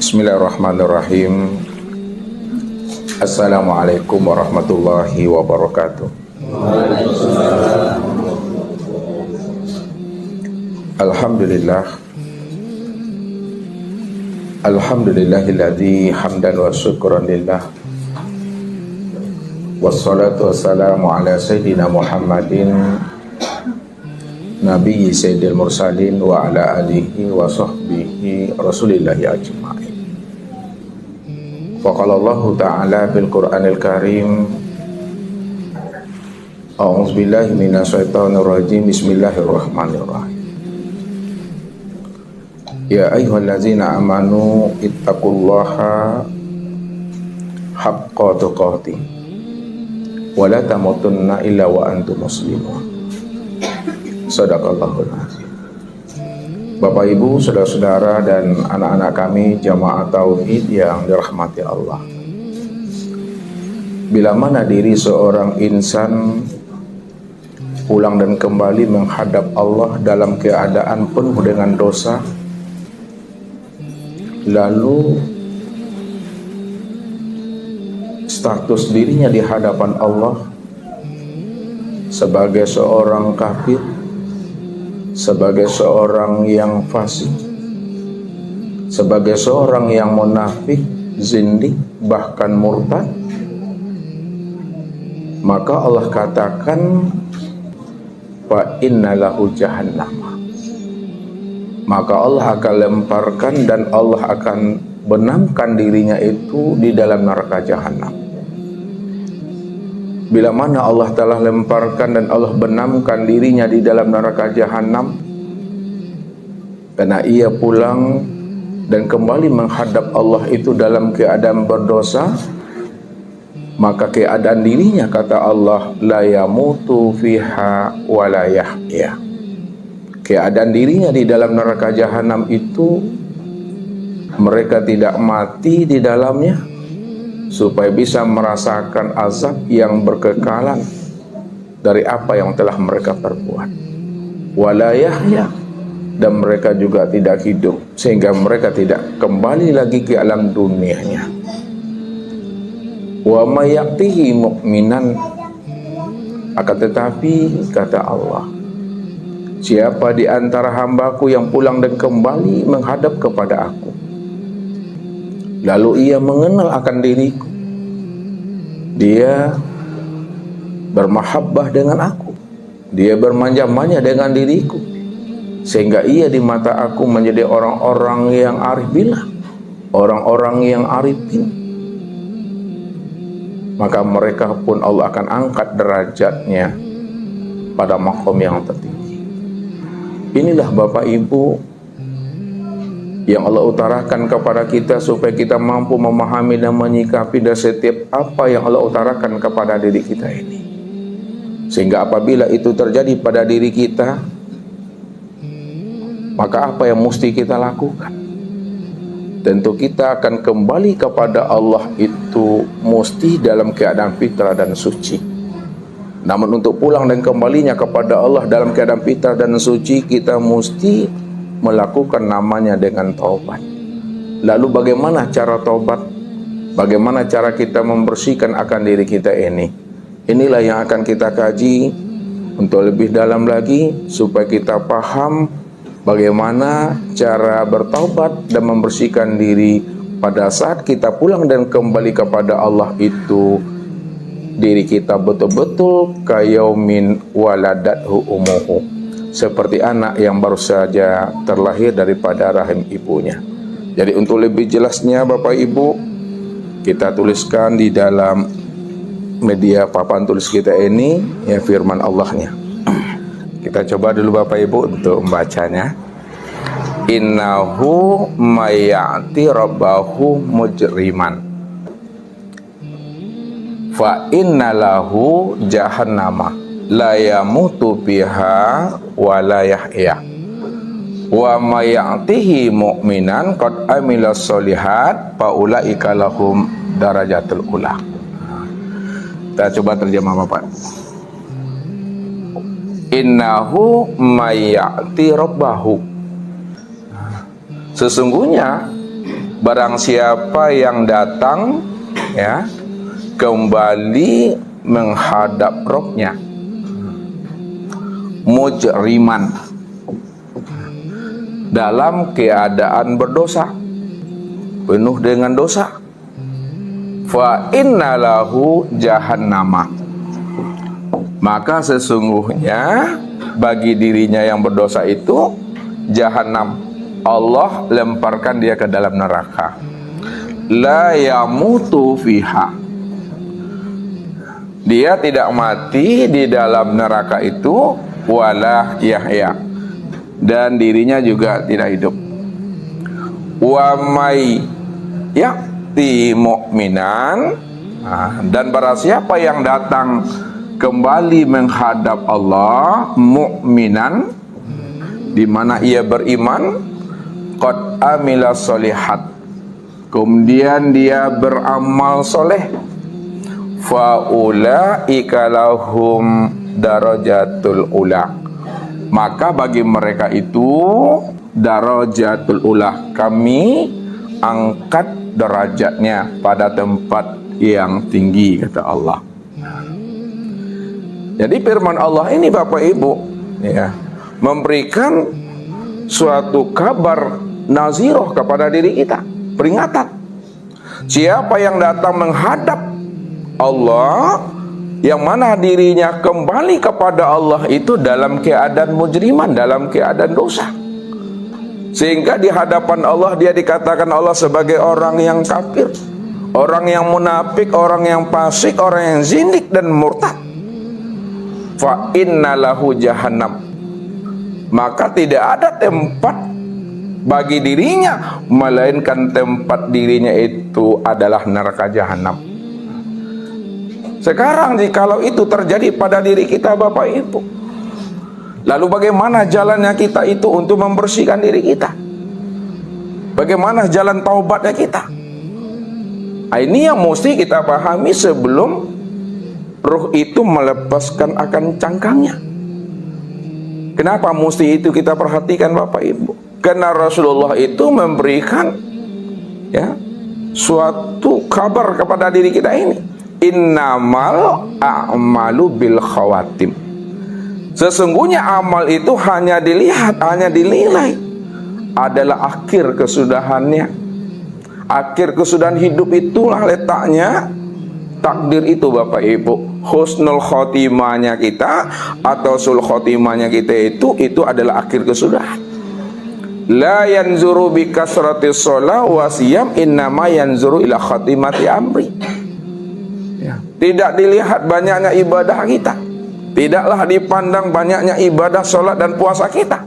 Bismillahirrahmanirrahim. Assalamualaikum warahmatullahi wabarakatuh. Alhamdulillah. Alhamdulillahilladzi hamdan wa syukran lillah. Wassalatu wassalamu ala sayyidina Muhammadin Nabi Sayyidil Mursalin wa ala alihi wa sahbihi rasulillahi ajma'in. Faqala Allah Ta'ala bil Qur'anil Karim, A'udzubillahi minasyaitonir rajim. Bismillahirrahmanirrahim. Ya ayyuhallazina amanu ittaqullaha haqqa tuqatih wa la tamutunna illa wa antum muslimun. Shadaqallahul azim. Bapak Ibu, saudara-saudara dan anak-anak kami jamaah tauhid yang dirahmati Allah. Bila mana diri seorang insan pulang dan kembali menghadap Allah dalam keadaan penuh dengan dosa, lalu status dirinya di hadapan Allah sebagai seorang kafir, sebagai seorang yang fasik, sebagai seorang yang munafik, zindik, bahkan murtad, maka Allah katakan fa innalahu jahannam, maka Allah akan lemparkan dan Allah akan benamkan dirinya itu di dalam neraka jahanam. Bila mana Allah telah lemparkan dan Allah benamkan dirinya di dalam neraka jahanam karena ia pulang dan kembali menghadap Allah itu dalam keadaan berdosa, maka keadaan dirinya, kata Allah, la yamutu fiha wa la yahya. Keadaan dirinya di dalam neraka jahanam itu mereka tidak mati di dalamnya supaya bisa merasakan azab yang berkekalan dari apa yang telah mereka perbuat. Walayahya, dan mereka juga tidak hidup sehingga mereka tidak kembali lagi ke alam dunianya. Wa mayatihi mu'minan, akan tetapi kata Allah, siapa di antara hambaku yang pulang dan kembali menghadap kepada aku, lalu ia mengenal akan diriku, dia bermahabbah dengan aku, dia bermanja-manja dengan diriku, sehingga ia di mata aku menjadi orang-orang yang arif billah, orang-orang yang arifin, maka mereka pun Allah akan angkat derajatnya pada maqam yang tertinggi. Inilah Bapak Ibu yang Allah utarakan kepada kita supaya kita mampu memahami dan menyikapi dari setiap apa yang Allah utarakan kepada diri kita ini, sehingga apabila itu terjadi pada diri kita, maka apa yang mesti kita lakukan? Tentu kita akan kembali kepada Allah itu mesti dalam keadaan fitrah dan suci. Namun untuk pulang dan kembalinya kepada Allah dalam keadaan fitrah dan suci, kita mesti melakukan namanya dengan taubat. Lalu bagaimana cara taubat? Bagaimana cara kita membersihkan akan diri kita ini? Inilah yang akan kita kaji untuk lebih dalam lagi supaya kita paham bagaimana cara bertaubat dan membersihkan diri pada saat kita pulang dan kembali kepada Allah itu. Diri kita betul-betul kayaumin waladathu umuhu, seperti anak yang baru saja terlahir daripada rahim ibunya. Jadi untuk lebih jelasnya Bapak Ibu, kita tuliskan di dalam media papan tulis kita ini ya firman Allahnya. Kita coba dulu Bapak Ibu untuk membacanya. Innahu mayati rabbahu mujriman fa innalahu jahannama la yamutu biha wa la yahya wa mayatihi mu'minan qad amila sholihat fa ulaika lahum darajatul ula. Kita coba terjemah Bapak. Innahu mayati rabbahu, sesungguhnya barang siapa yang datang ya kembali menghadap Rabbnya mujriman, dalam keadaan berdosa, penuh dengan dosa, fa innalahu jahannama, maka sesungguhnya bagi dirinya yang berdosa itu jahanam, Allah lemparkan dia ke dalam neraka. La yamutu fiha, dia tidak mati di dalam neraka itu, wala yahya, dan dirinya juga tidak hidup. Wa may ya'ti mu'minan, dan barang siapa yang datang kembali menghadap Allah mu'minan, di mana ia beriman, qad amila sholihat, kemudian dia beramal soleh, fa ulaika lahum darajatul ula, maka bagi mereka itu darajatul ula, kami angkat derajatnya pada tempat yang tinggi, kata Allah. Jadi firman Allah ini Bapak Ibu ya, memberikan suatu kabar naziroh kepada diri kita, peringatan. Siapa yang datang menghadap Allah, yang mana dirinya kembali kepada Allah itu dalam keadaan mujriman, dalam keadaan dosa, sehingga di hadapan Allah dia dikatakan Allah sebagai orang yang kafir, orang yang munafik, orang yang fasik, orang yang zindik dan murtad. Fa innalahu jahannam, maka tidak ada tempat bagi dirinya melainkan tempat dirinya itu adalah neraka jahanam. Sekarang jikalau itu terjadi pada diri kita Bapak Ibu, lalu bagaimana jalannya kita itu untuk membersihkan diri kita? Bagaimana jalan taubatnya kita? Ini yang mesti kita pahami sebelum ruh itu melepaskan akan cangkangnya. Kenapa mesti itu kita perhatikan Bapak Ibu? Karena Rasulullah itu memberikan ya suatu kabar kepada diri kita ini. Innamal a'malu bil khawatim, sesungguhnya amal itu hanya dilihat, hanya dinilai adalah akhir kesudahannya. Akhir kesudahan hidup itulah letaknya takdir itu Bapak Ibu. Husnul khotimahnya kita atau sul khotimahnya kita itu adalah akhir kesudahan. La yanzuru bi kasratis shalah wa siyam, innama yanzuru ila khatimati amri. Ya. Tidak dilihat banyaknya ibadah kita, tidaklah dipandang banyaknya ibadah sholat dan puasa kita,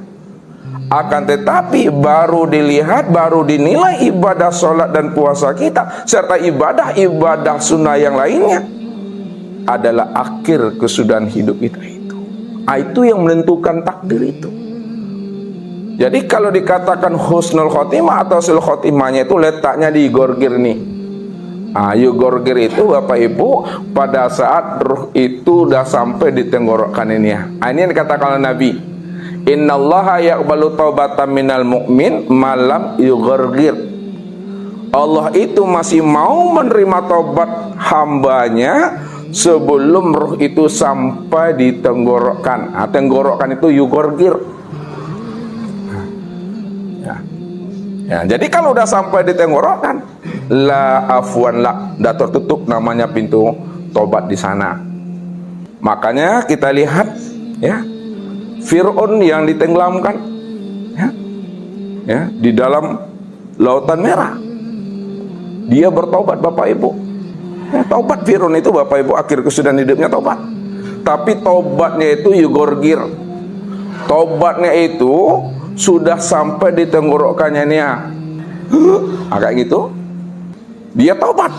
akan tetapi baru dilihat, baru dinilai ibadah sholat dan puasa kita serta ibadah sunnah yang lainnya adalah akhir kesudahan hidup kita itu. Itu yang menentukan takdir itu. Jadi kalau dikatakan husnul khotimah atau sul khotimahnya itu letaknya di gorgir nih. Gorgir itu Bapak Ibu pada saat ruh itu udah sampai di tenggorokan ini ya. Ini yang dikatakan oleh Nabi, innallaha yaqbalu taubatan minal mu'min malam yughargir. Allah itu masih mau menerima taubat hambanya sebelum ruh itu sampai di tenggorokan. Tenggorokan itu yughargir. Ya, jadi kalau udah sampai di tenggorokan, la afwan la, dah tertutup namanya pintu tobat di sana. Makanya kita lihat ya, Fir'aun yang ditenggelamkan ya, di dalam lautan merah, dia bertobat Bapak Ibu. Ya, taubat Fir'aun itu Bapak Ibu akhir kesudahan hidupnya tobat. Tapi tobatnya itu yugorgir, tobatnya itu sudah sampai di tenggorokannya nih ya. Kayak gitu dia tobat.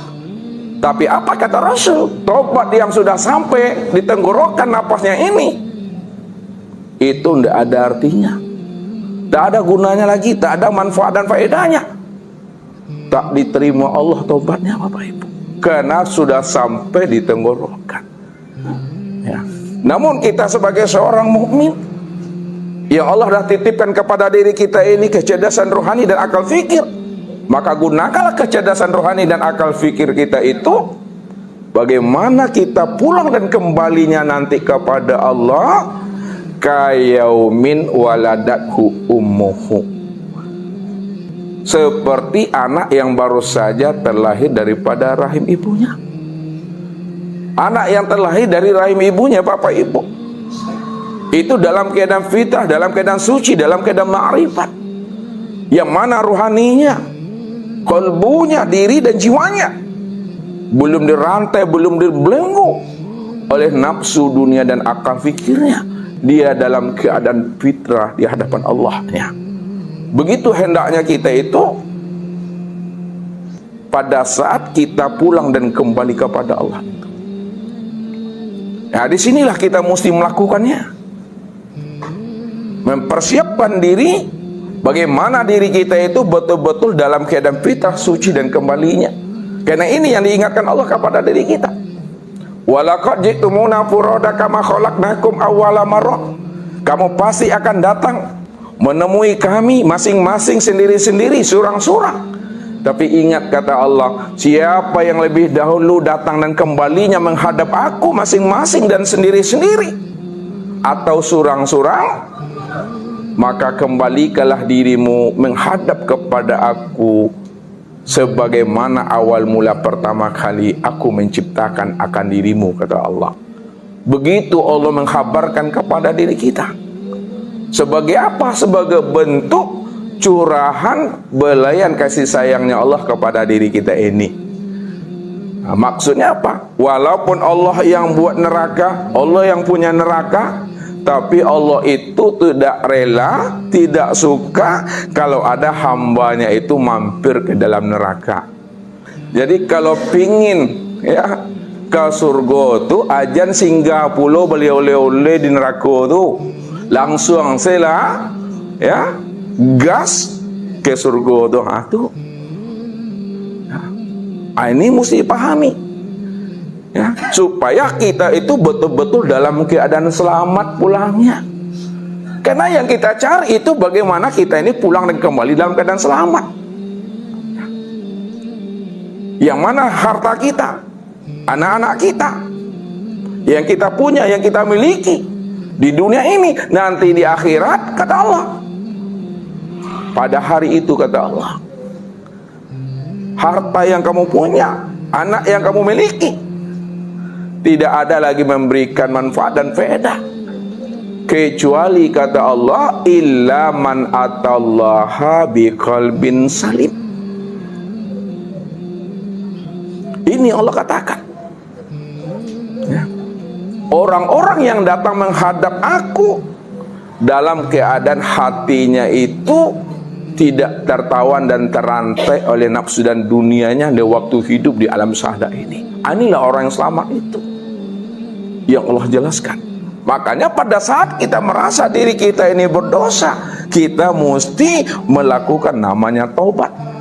Tapi apa kata Rasul? Tobat yang sudah sampai di tenggorokan napasnya ini, itu tidak ada artinya, tidak ada gunanya lagi, tak ada manfaat dan faedahnya. Tak diterima Allah tobatnya Bapak Ibu, karena sudah sampai di tenggorokan ya. Namun kita sebagai seorang mukmin yang Allah dah titipkan kepada diri kita ini kecerdasan rohani dan akal fikir, Maka gunakanlah kecerdasan rohani dan akal fikir kita itu, bagaimana kita pulang dan kembalinya nanti kepada Allah, kayaumin waladathu ummuhu, seperti anak yang baru saja terlahir daripada rahim ibunya. Anak yang terlahir dari rahim ibunya, Bapak Ibu, itu dalam keadaan fitrah, dalam keadaan suci, dalam keadaan ma'rifat, yang mana rohaninya, kalbunya, diri dan jiwanya belum dirantai, belum dibelenggu oleh nafsu dunia dan akal fikirnya. Dia dalam keadaan fitrah di hadapan Allah-Nya. Begitu hendaknya kita itu pada saat kita pulang dan kembali kepada Allah. Nah, disinilah kita mesti melakukannya, mempersiapkan diri, bagaimana diri kita itu betul-betul dalam keadaan fitrah, suci dan kembalinya. Karena ini yang diingatkan Allah kepada diri kita. Walaqad ji'tumuna furada kama khalaqnakum awwala marrah. Kamu pasti akan datang menemui kami masing-masing sendiri-sendiri, surang-surang. Tapi ingat kata Allah, siapa yang lebih dahulu datang dan kembalinya menghadap aku masing-masing dan sendiri-sendiri atau surang-surang, maka kembalikanlah dirimu menghadap kepada aku sebagaimana awal mula pertama kali aku menciptakan akan dirimu, kata Allah. Begitu Allah mengkhabarkan kepada diri kita. Sebagai apa? Sebagai bentuk curahan belayan kasih sayangnya Allah kepada diri kita ini. Nah, maksudnya apa? Walaupun Allah yang buat neraka, Allah yang punya neraka, tapi Allah itu tidak rela, tidak suka kalau ada hambanya itu mampir ke dalam neraka. Jadi kalau pingin ya ke surga tuh, ajan singgah pulau beli oleh-oleh di neraka tuh, langsung sela ya gas ke surga tuh. Ini mesti pahami ya, supaya kita itu betul-betul dalam keadaan selamat pulangnya. Karena yang kita cari itu bagaimana kita ini pulang dan kembali dalam keadaan selamat. Yang mana harta kita, anak-anak kita, yang kita punya, yang kita miliki di dunia ini, nanti di akhirat, kata Allah, pada hari itu, kata Allah, harta yang kamu punya, anak yang kamu miliki, tidak ada lagi memberikan manfaat dan faedah, kecuali kata Allah, illa man atallaha biqalbin salim. Ini Allah katakan ya, orang-orang yang datang menghadap aku dalam keadaan hatinya itu tidak tertawan dan terantai oleh nafsu dan dunianya di waktu hidup di alam syahadah ini. Inilah orang yang selamat itu yang Allah jelaskan. Makanya pada saat kita merasa diri kita ini berdosa, kita mesti melakukan namanya taubat.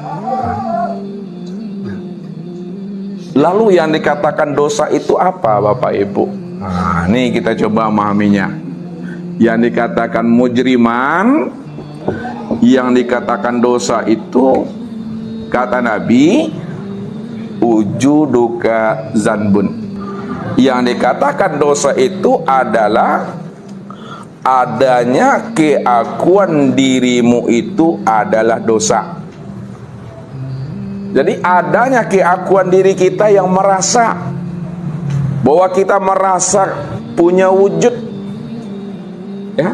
Lalu yang dikatakan dosa itu apa, Bapak Ibu? Nah, ini kita coba memahaminya. Yang dikatakan mujriman, yang dikatakan dosa itu, kata Nabi, ujuduka zanbun. Yang dikatakan dosa itu adalah adanya keakuan dirimu itu adalah dosa. Jadi adanya keakuan diri kita yang merasa bahwa kita merasa punya wujud, ya,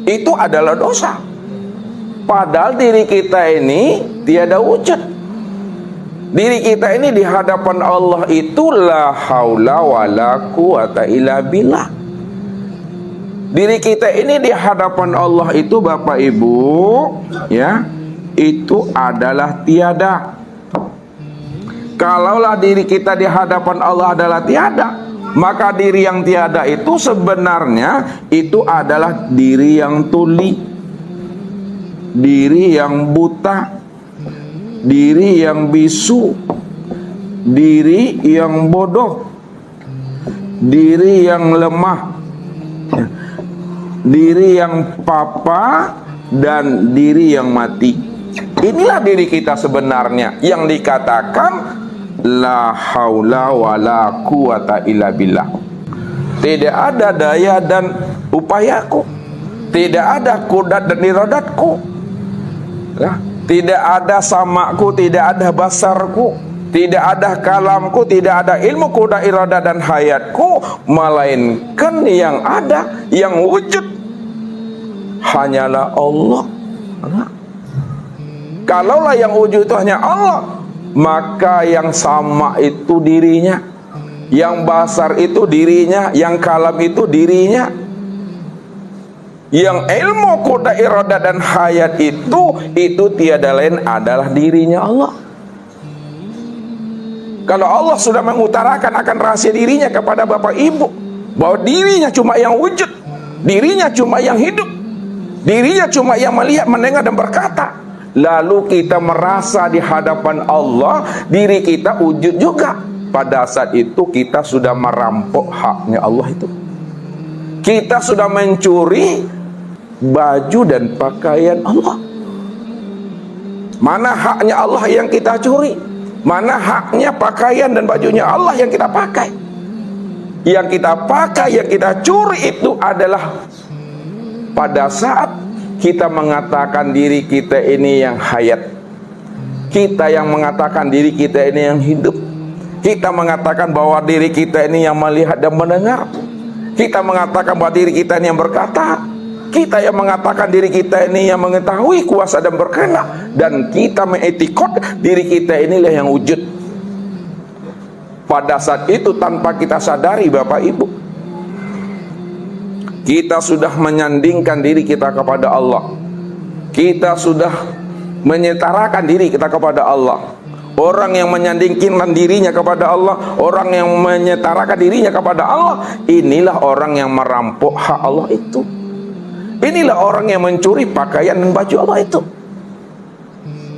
itu adalah dosa. Padahal diri kita ini tiada wujud. Diri kita ini di hadapan Allah itu la haula wala quwata illa billah. Diri kita ini di hadapan Allah itu, Bapak Ibu, ya, itu adalah tiada. Kalaulah diri kita di hadapan Allah adalah tiada, maka diri yang tiada itu sebenarnya itu adalah diri yang tuli, diri yang buta, diri yang bisu, diri yang bodoh, diri yang lemah, diri yang papa, dan diri yang mati. Inilah diri kita sebenarnya yang dikatakan la haula wala quwata illa billah. Tidak ada daya dan upayaku, tidak ada kudat dan iradatku, nah, tidak ada samaku, tidak ada basarku, tidak ada kalamku, tidak ada ilmu kudat iradat dan hayatku, melainkan yang ada, yang wujud hanyalah Allah. Kalaulah yang wujud itu hanya Allah, maka yang sama itu dirinya, yang basar itu dirinya, yang kalam itu dirinya, yang ilmu kuda iradah dan hayat itu tiada lain adalah dirinya Allah. Kalau Allah sudah mengutarakan akan rahasia dirinya kepada Bapak Ibu, bahwa dirinya cuma yang wujud, dirinya cuma yang hidup, dirinya cuma yang melihat, mendengar dan berkata, lalu kita merasa di hadapan Allah diri kita wujud juga, pada saat itu kita sudah merampok haknya Allah itu. Kita sudah mencuri baju dan pakaian Allah. Mana haknya Allah yang kita curi? Mana haknya pakaian dan bajunya Allah yang kita pakai? Yang kita pakai, yang kita curi itu adalah pada saat kita mengatakan diri kita ini yang hayat, kita yang mengatakan diri kita ini yang hidup, kita mengatakan bahwa diri kita ini yang melihat dan mendengar, kita mengatakan bahwa diri kita ini yang berkata, kita yang mengatakan diri kita ini yang mengetahui kuasa dan berkehendak, dan kita mengetikot diri kita inilah yang wujud. Pada saat itu tanpa kita sadari Bapak Ibu, kita sudah menyandingkan diri kita kepada Allah. Kita sudah menyetarakan diri kita kepada Allah. Orang yang menyandingkan dirinya kepada Allah, orang yang menyetarakan dirinya kepada Allah, inilah orang yang merampok hak Allah itu. Inilah orang yang mencuri pakaian dan baju Allah itu.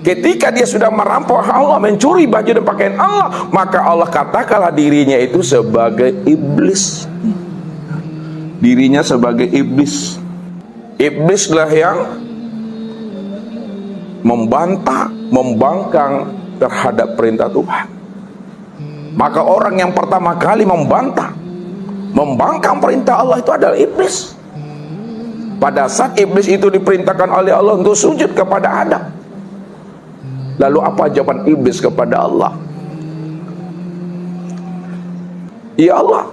Ketika dia sudah merampok hak Allah, mencuri baju dan pakaian Allah, maka Allah katakanlah dirinya itu sebagai iblis. Dirinya sebagai iblis. Iblislah yang membantah, membangkang terhadap perintah Tuhan. Maka orang yang pertama kali membantah, membangkang perintah Allah itu adalah iblis. Pada saat iblis itu diperintahkan oleh Allah untuk sujud kepada Adam, lalu apa jawaban iblis kepada Allah? Ya Allah,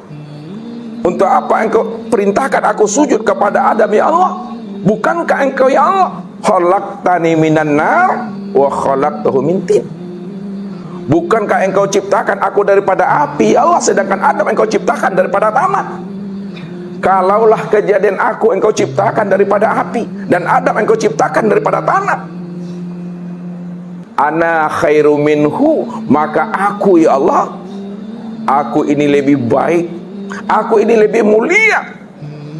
untuk apa engkau perintahkan aku sujud kepada Adam ya Allah? Bukankah engkau ya Allah khalaqtani minan nar wa khalaqtahu min tin? Bukankah engkau ciptakan aku daripada api ya Allah, sedangkan Adam engkau ciptakan daripada tanah? Kalaulah kejadian aku engkau ciptakan daripada api dan Adam engkau ciptakan daripada tanah, ana khairu minhu, maka aku ya Allah, aku ini lebih baik, aku ini lebih mulia,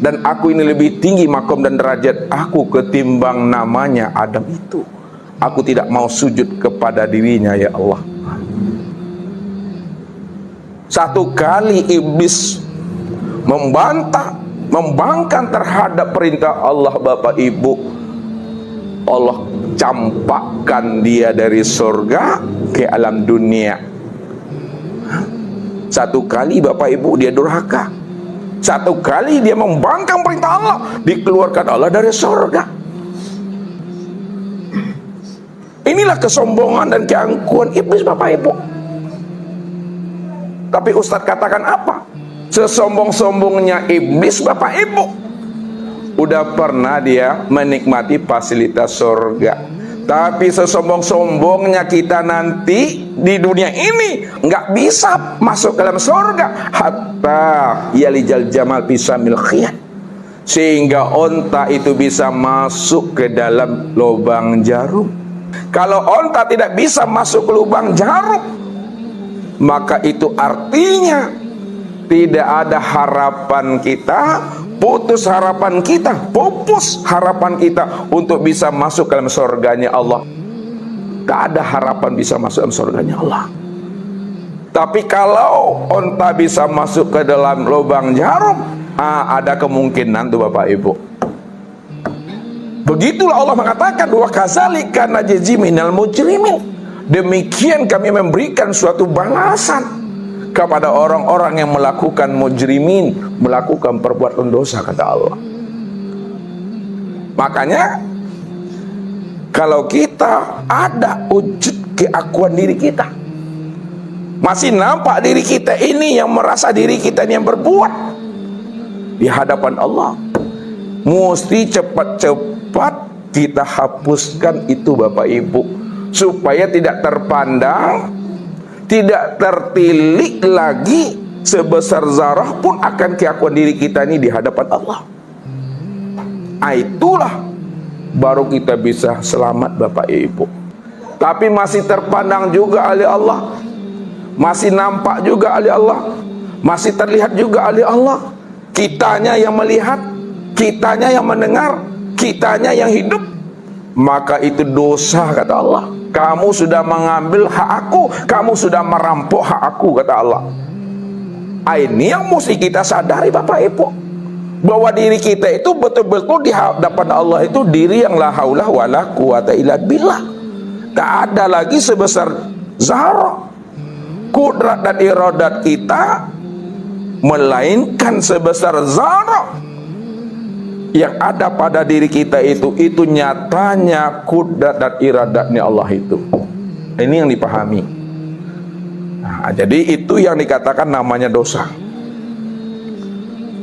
dan aku ini lebih tinggi makom dan derajat aku ketimbang namanya Adam itu. Aku tidak mau sujud kepada dirinya ya Allah. Satu kali iblis membantah, membangkang terhadap perintah Allah Bapak Ibu, Allah campakkan dia dari surga ke alam dunia. Satu kali Bapak Ibu dia durhaka, satu kali dia membangkang perintah Allah, dikeluarkan Allah dari surga. Inilah kesombongan dan keangkuhan iblis Bapak Ibu. Tapi Ustadz katakan apa? Sesombong-sombongnya iblis Bapak Ibu, udah pernah dia menikmati fasilitas surga. Tapi sesombong-sombongnya kita nanti di dunia ini nggak bisa masuk ke dalam surga. Hatta yalijal jamal bisamil khiyat, sehingga onta itu bisa masuk ke dalam lubang jarum. Kalau onta tidak bisa masuk ke lubang jarum, maka itu artinya tidak ada harapan kita, putus harapan kita, pupus harapan kita untuk bisa masuk ke dalam surganya Allah. Tak ada harapan bisa masuk ke dalam surganya Allah. Tapi kalau onta bisa masuk ke dalam lubang jarum, ada kemungkinan tuh Bapak Ibu. Begitulah Allah mengatakan, wa kadzalika najzi minal mujrimin. Demikian kami memberikan suatu balasan kepada orang-orang yang melakukan mujrimin, melakukan perbuatan dosa, kata Allah. Makanya kalau kita ada wujud keakuan diri kita, masih nampak diri kita ini yang merasa diri kita ini yang berbuat di hadapan Allah, mesti cepat-cepat kita hapuskan itu Bapak Ibu, supaya tidak terpandang, tidak tertilik lagi sebesar zarah pun akan keakuan diri kita ini di hadapan Allah. Itulah baru kita bisa selamat Bapak Ibu. Tapi masih terpandang juga oleh Allah, masih nampak juga oleh Allah, masih terlihat juga oleh Allah. Kitanya yang melihat, kitanya yang mendengar, kitanya yang hidup, maka itu dosa, kata Allah. Kamu sudah mengambil hak aku, kamu sudah merampok hak aku, kata Allah. Ini yang mesti kita sadari Bapak Ibu, bahwa diri kita itu betul-betul di hadapan Allah itu diri yang la haula wala quwata illa billah. Tak ada lagi sebesar zarah kudrat dan iradat kita, melainkan sebesar zarah yang ada pada diri kita itu nyatanya kudrat dan iradatnya Allah itu. Ini yang dipahami. Nah, jadi itu yang dikatakan namanya dosa.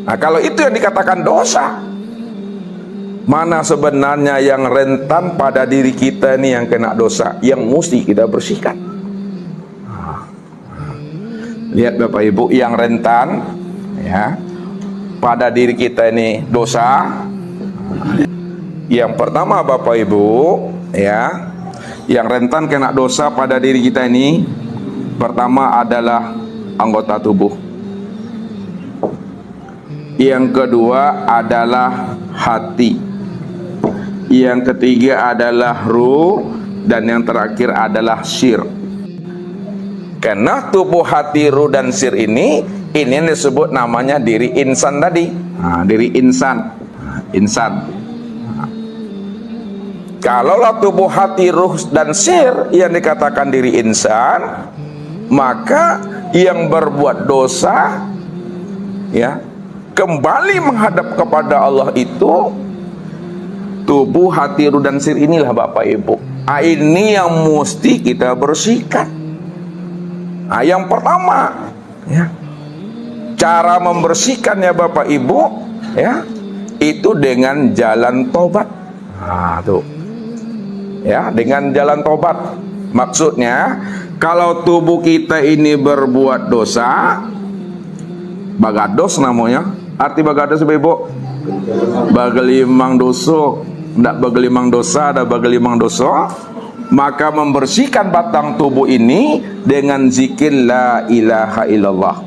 Nah, kalau itu yang dikatakan dosa, mana sebenarnya yang rentan pada diri kita ini yang kena dosa, yang mesti kita bersihkan? Lihat Bapak Ibu, yang rentan ya pada diri kita ini dosa. Yang pertama Bapak Ibu ya, yang rentan kena dosa pada diri kita ini, pertama adalah anggota tubuh. Yang kedua adalah hati. Yang ketiga adalah ruh, dan yang terakhir adalah sir. Karena tubuh, hati, ruh, dan sir ini yang disebut namanya diri insan tadi. Nah, diri insan. Insan. Nah, kalaulah tubuh, hati, ruh, dan sir yang dikatakan diri insan, maka yang berbuat dosa ya kembali menghadap kepada Allah itu tubuh, hati, ruh, dan sir inilah Bapak Ibu. Ini yang mesti kita bersihkan. Nah, yang pertama ya, cara membersihkannya Bapak Ibu ya, itu dengan jalan tobat. Nah, tuh ya, dengan jalan tobat. Maksudnya kalau tubuh kita ini berbuat dosa, bagados namanya. Arti bagados Bapak Ibu, bagelimang dosa. Tidak bagelimang dosa, ada bagelimang dosa. Maka membersihkan batang tubuh ini dengan zikir la ilaha illallah.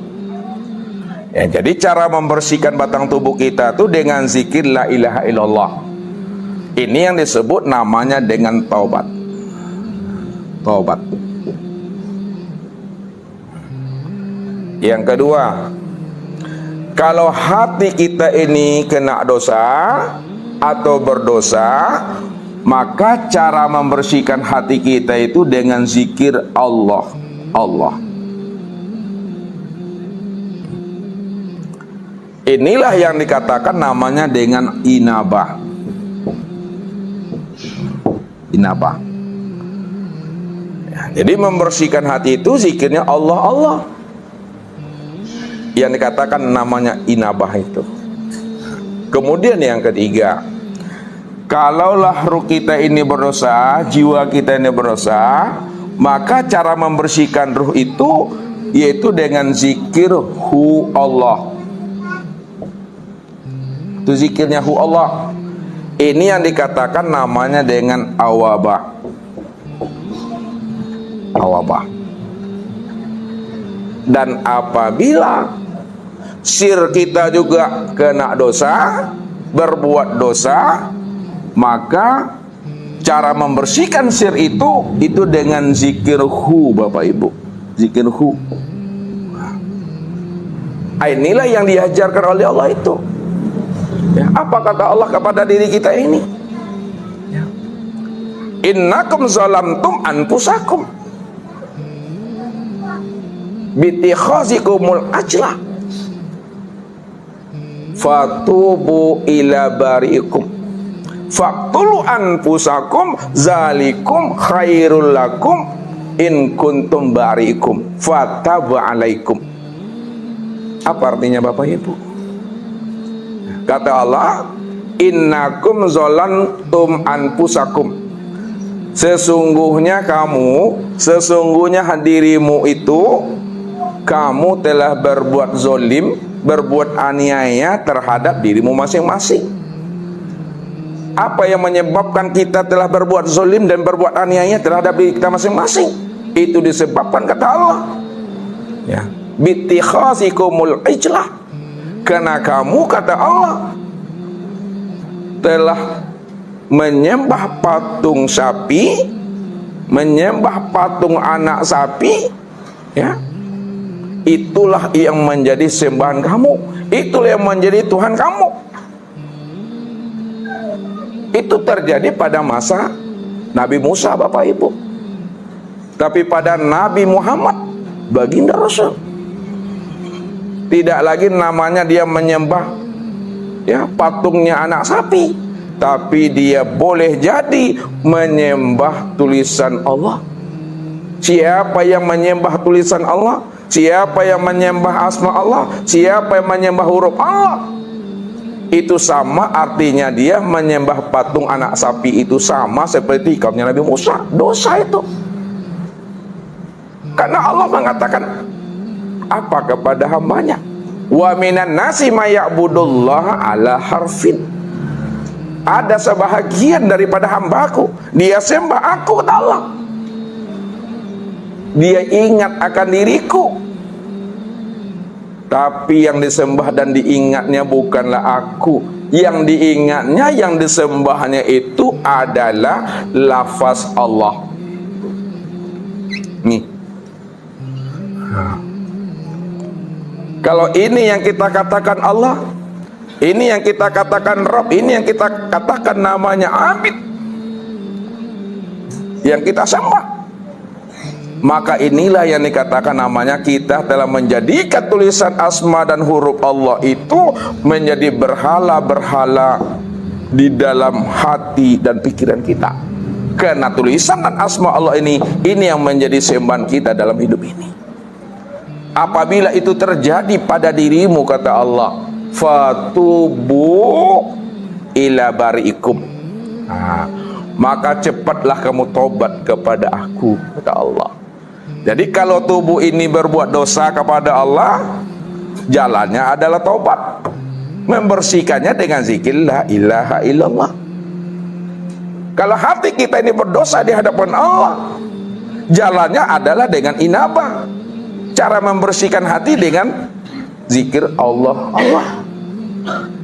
Ya, jadi cara membersihkan batang tubuh kita itu dengan zikir la ilaha illallah. Ini yang disebut namanya dengan taubat. Taubat. Yang kedua, kalau hati kita ini kena dosa atau berdosa, maka cara membersihkan hati kita itu dengan zikir Allah. Allah. Inilah yang dikatakan namanya dengan inabah. Inabah. Ya, jadi membersihkan hati itu zikirnya Allah, Allah. Yang dikatakan namanya inabah itu. Kemudian yang ketiga, kalaulah ruh kita ini berdosa, jiwa kita ini berdosa, maka cara membersihkan ruh itu yaitu dengan zikir hu Allah. Itu zikirnya hu Allah. Ini yang dikatakan namanya dengan awabah. Awabah. Dan apabila sir kita juga kena dosa, berbuat dosa, maka cara membersihkan sir itu dengan zikir hu Bapak Ibu. Zikir hu. Inilah yang diajarkan oleh Allah itu. Ya, apa kata Allah kepada diri kita ini? innakum zalamtum anfusakum bitikhazikumul ajla fatubu ila bari'ikum faqtulu anfusakum zalikum khairul lakum in kuntum bari'ikum fataba alaikum. Apa artinya Bapak Ibu? Kata Allah, innakum zalantum anfusakum, sesungguhnya dirimu itu kamu telah berbuat zolim, berbuat aniaya terhadap dirimu masing-masing. Apa yang menyebabkan kita telah berbuat zolim dan berbuat aniaya terhadap diri kita masing-masing? Itu disebabkan kata Allah, ya, bitikhazikumul ijlah, karena kamu kata Allah telah menyembah patung sapi, menyembah patung anak sapi, ya. Itulah yang menjadi sembahan kamu, itulah yang menjadi Tuhan kamu. Itu terjadi pada masa Nabi Musa Bapak Ibu. Tapi pada Nabi Muhammad, baginda Rasul, tidak lagi namanya dia menyembah, ya, patungnya anak sapi, tapi dia boleh jadi menyembah tulisan Allah. Siapa yang menyembah tulisan Allah, siapa yang menyembah asma Allah, siapa yang menyembah huruf Allah, itu sama artinya dia menyembah patung anak sapi. Itu sama seperti kaumnya Nabi Musa. Dosa itu. Karena Allah mengatakan apa kepada hambanya? Wa minan nasi may ya'budullaha ala harfin. Ada sebahagian daripada hambaku, dia sembah aku, kata Allah. Dia ingat akan diriku, tapi yang disembah dan diingatnya bukanlah aku. Yang diingatnya, yang disembahnya itu adalah lafaz Allah. Nih. Kalau ini yang kita katakan Allah, ini yang kita katakan Rabb, ini yang kita katakan namanya Abid, yang kita sembah, maka inilah yang dikatakan namanya kita telah menjadikan tulisan asma dan huruf Allah itu menjadi berhala-berhala di dalam hati dan pikiran kita. Karena tulisan dan asma Allah ini yang menjadi sembahan kita dalam hidup ini. Apabila itu terjadi pada dirimu, kata Allah, fatubu ila bari'ikum, maka cepatlah kamu tobat kepada aku, kata Allah. Jadi kalau tubuh ini berbuat dosa kepada Allah, jalannya adalah tobat, membersihkannya dengan zikir la ilaha illallah. Kalau hati kita ini berdosa di hadapan Allah, jalannya adalah dengan inabah. Cara membersihkan hati dengan zikir Allah, Allah.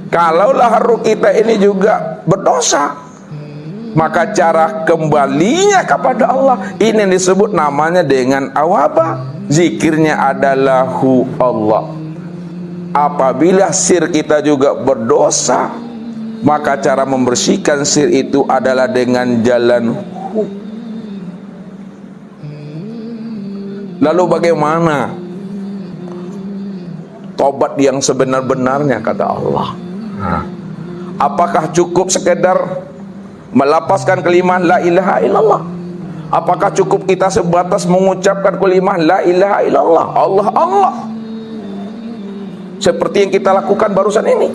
Kalaulah ruh kita ini juga berdosa, maka cara kembalinya kepada Allah ini yang disebut namanya dengan awabah. Zikirnya adalah hu Allah. Apabila sir kita juga berdosa, maka cara membersihkan sir itu adalah dengan jalan hu. Lalu bagaimana tobat yang sebenar-benarnya, kata Allah? Apakah cukup sekedar melapaskan kalimat la ilaha illallah? Apakah cukup kita sebatas mengucapkan kalimat la ilaha illallah, Allah Allah, seperti yang kita lakukan barusan ini?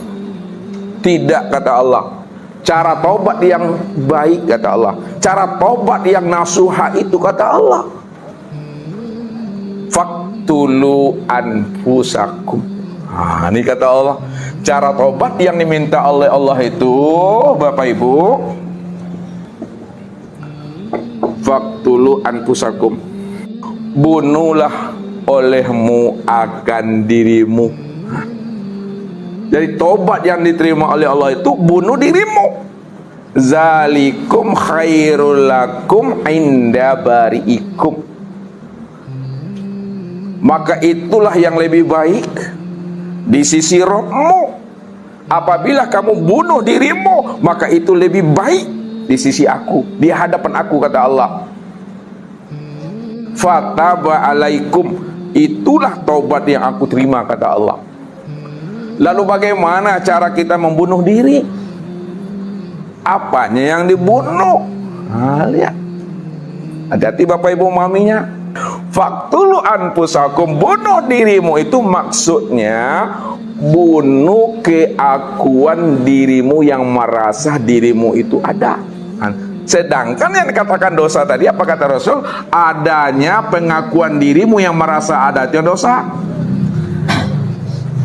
Tidak, kata Allah. Cara tobat yang baik, kata Allah, cara tobat yang nasuha itu, kata Allah, faktulu anfusakum. Ini kata Allah, cara tobat yang diminta oleh Allah itu, Bapak Ibu, faktulu anfusakum, bunuhlah olehmu akan dirimu. Jadi tobat yang diterima oleh Allah itu bunuh dirimu. Zalikum khairul lakum inda bari'ikum. Maka itulah yang lebih baik di sisi Rabbmu. Apabila kamu bunuh dirimu, maka itu lebih baik di sisi aku, di hadapan aku, kata Allah. Fataba alaikum, itulah taubat yang aku terima, kata Allah. Lalu bagaimana cara kita membunuh diri? Apanya yang dibunuh? Lihat, hati-hati Bapak Ibu maminya. Faktulu anfusakum, bunuh dirimu itu maksudnya bunuh keakuan dirimu yang merasa dirimu itu ada. Sedangkan yang dikatakan dosa tadi, apa kata Rasul? Adanya pengakuan dirimu yang merasa ada itu dosa.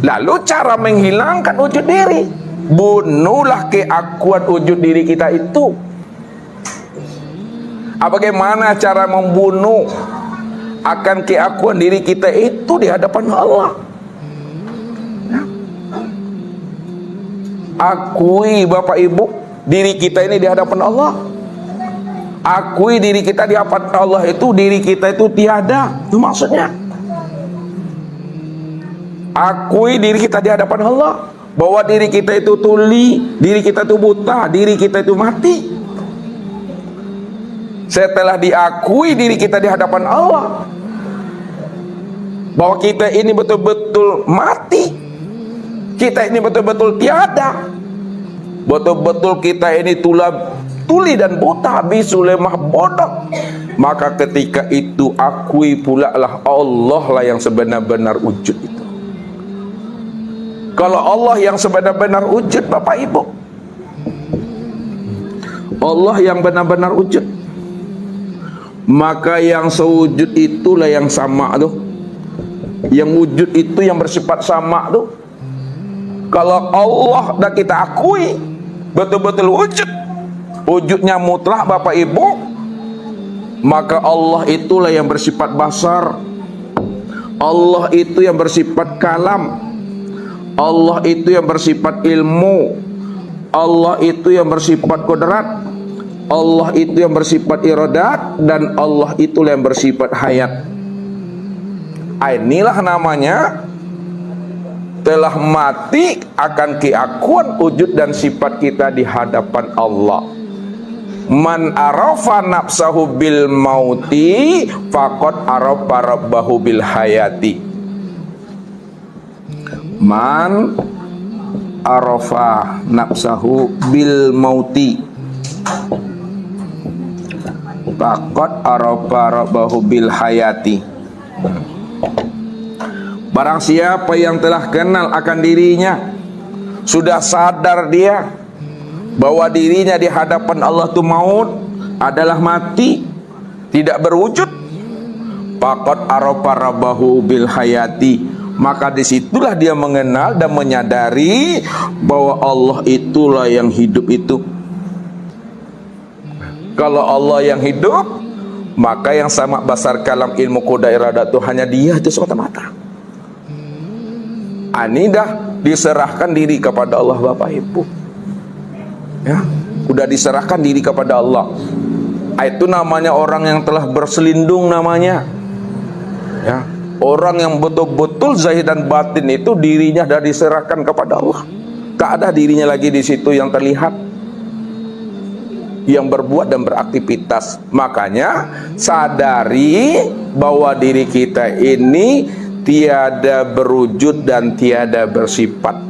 Lalu cara menghilangkan wujud diri, bunuhlah keakuan wujud diri kita itu. Bagaimana cara membunuh akan keakuan diri kita itu di hadapan Allah? Akui Bapak Ibu diri kita ini di hadapan Allah. Akui diri kita di hadapan Allah itu, diri kita itu tiada. Itu maksudnya. Akui diri kita di hadapan Allah, bahwa diri kita itu tuli, diri kita itu buta, diri kita itu mati. Setelah diakui diri kita di hadapan Allah, bahwa kita ini betul-betul mati, kita ini betul-betul tiada, betul-betul kita ini tuli dan buta, bisulemah bodoh, maka ketika itu akui pula lah Allah lah yang sebenar-benar wujud itu. Kalau Allah yang sebenar-benar wujud, Bapak Ibu, Allah yang benar-benar wujud, maka yang sewujud itulah yang sama tuh, yang wujud itu yang bersifat sama tuh. Kalau Allah dah kita akui betul-betul wujud, wujudnya mutlak Bapak Ibu, maka Allah itulah yang bersifat basar, Allah itu yang bersifat kalam, Allah itu yang bersifat ilmu, Allah itu yang bersifat kodrat, Allah itu yang bersifat iradat, dan Allah itulah yang bersifat hayat. Inilah namanya telah mati akan keakuan wujud dan sifat kita di hadapan Allah. Man arafa nafsahu bil mauti faqad arafa rabbahu bil hayati. Man arafa nafsahu bil mauti faqad arafa rabbahu bil hayati. Barang siapa yang telah kenal akan dirinya, sudah sadar dia bahwa dirinya di hadapan Allah itu maut, adalah mati, tidak berwujud, faqad arafa rabbahu bil hayati, maka disitulah dia mengenal dan menyadari bahwa Allah itulah yang hidup itu. Kalau Allah yang hidup, maka yang sama basar kalam ilmu qada iradat itu hanya dia itu semata-mata. Ini dah diserahkan diri kepada Allah Bapak Ibu, ya, udah diserahkan diri kepada Allah. Itu namanya orang yang telah berselindung namanya, ya. Orang yang betul-betul zahir dan batin itu dirinya dah diserahkan kepada Allah. Tak ada dirinya lagi di situ yang terlihat, yang berbuat dan beraktivitas. Makanya sadari bahwa diri kita ini tiada berwujud dan tiada bersifat.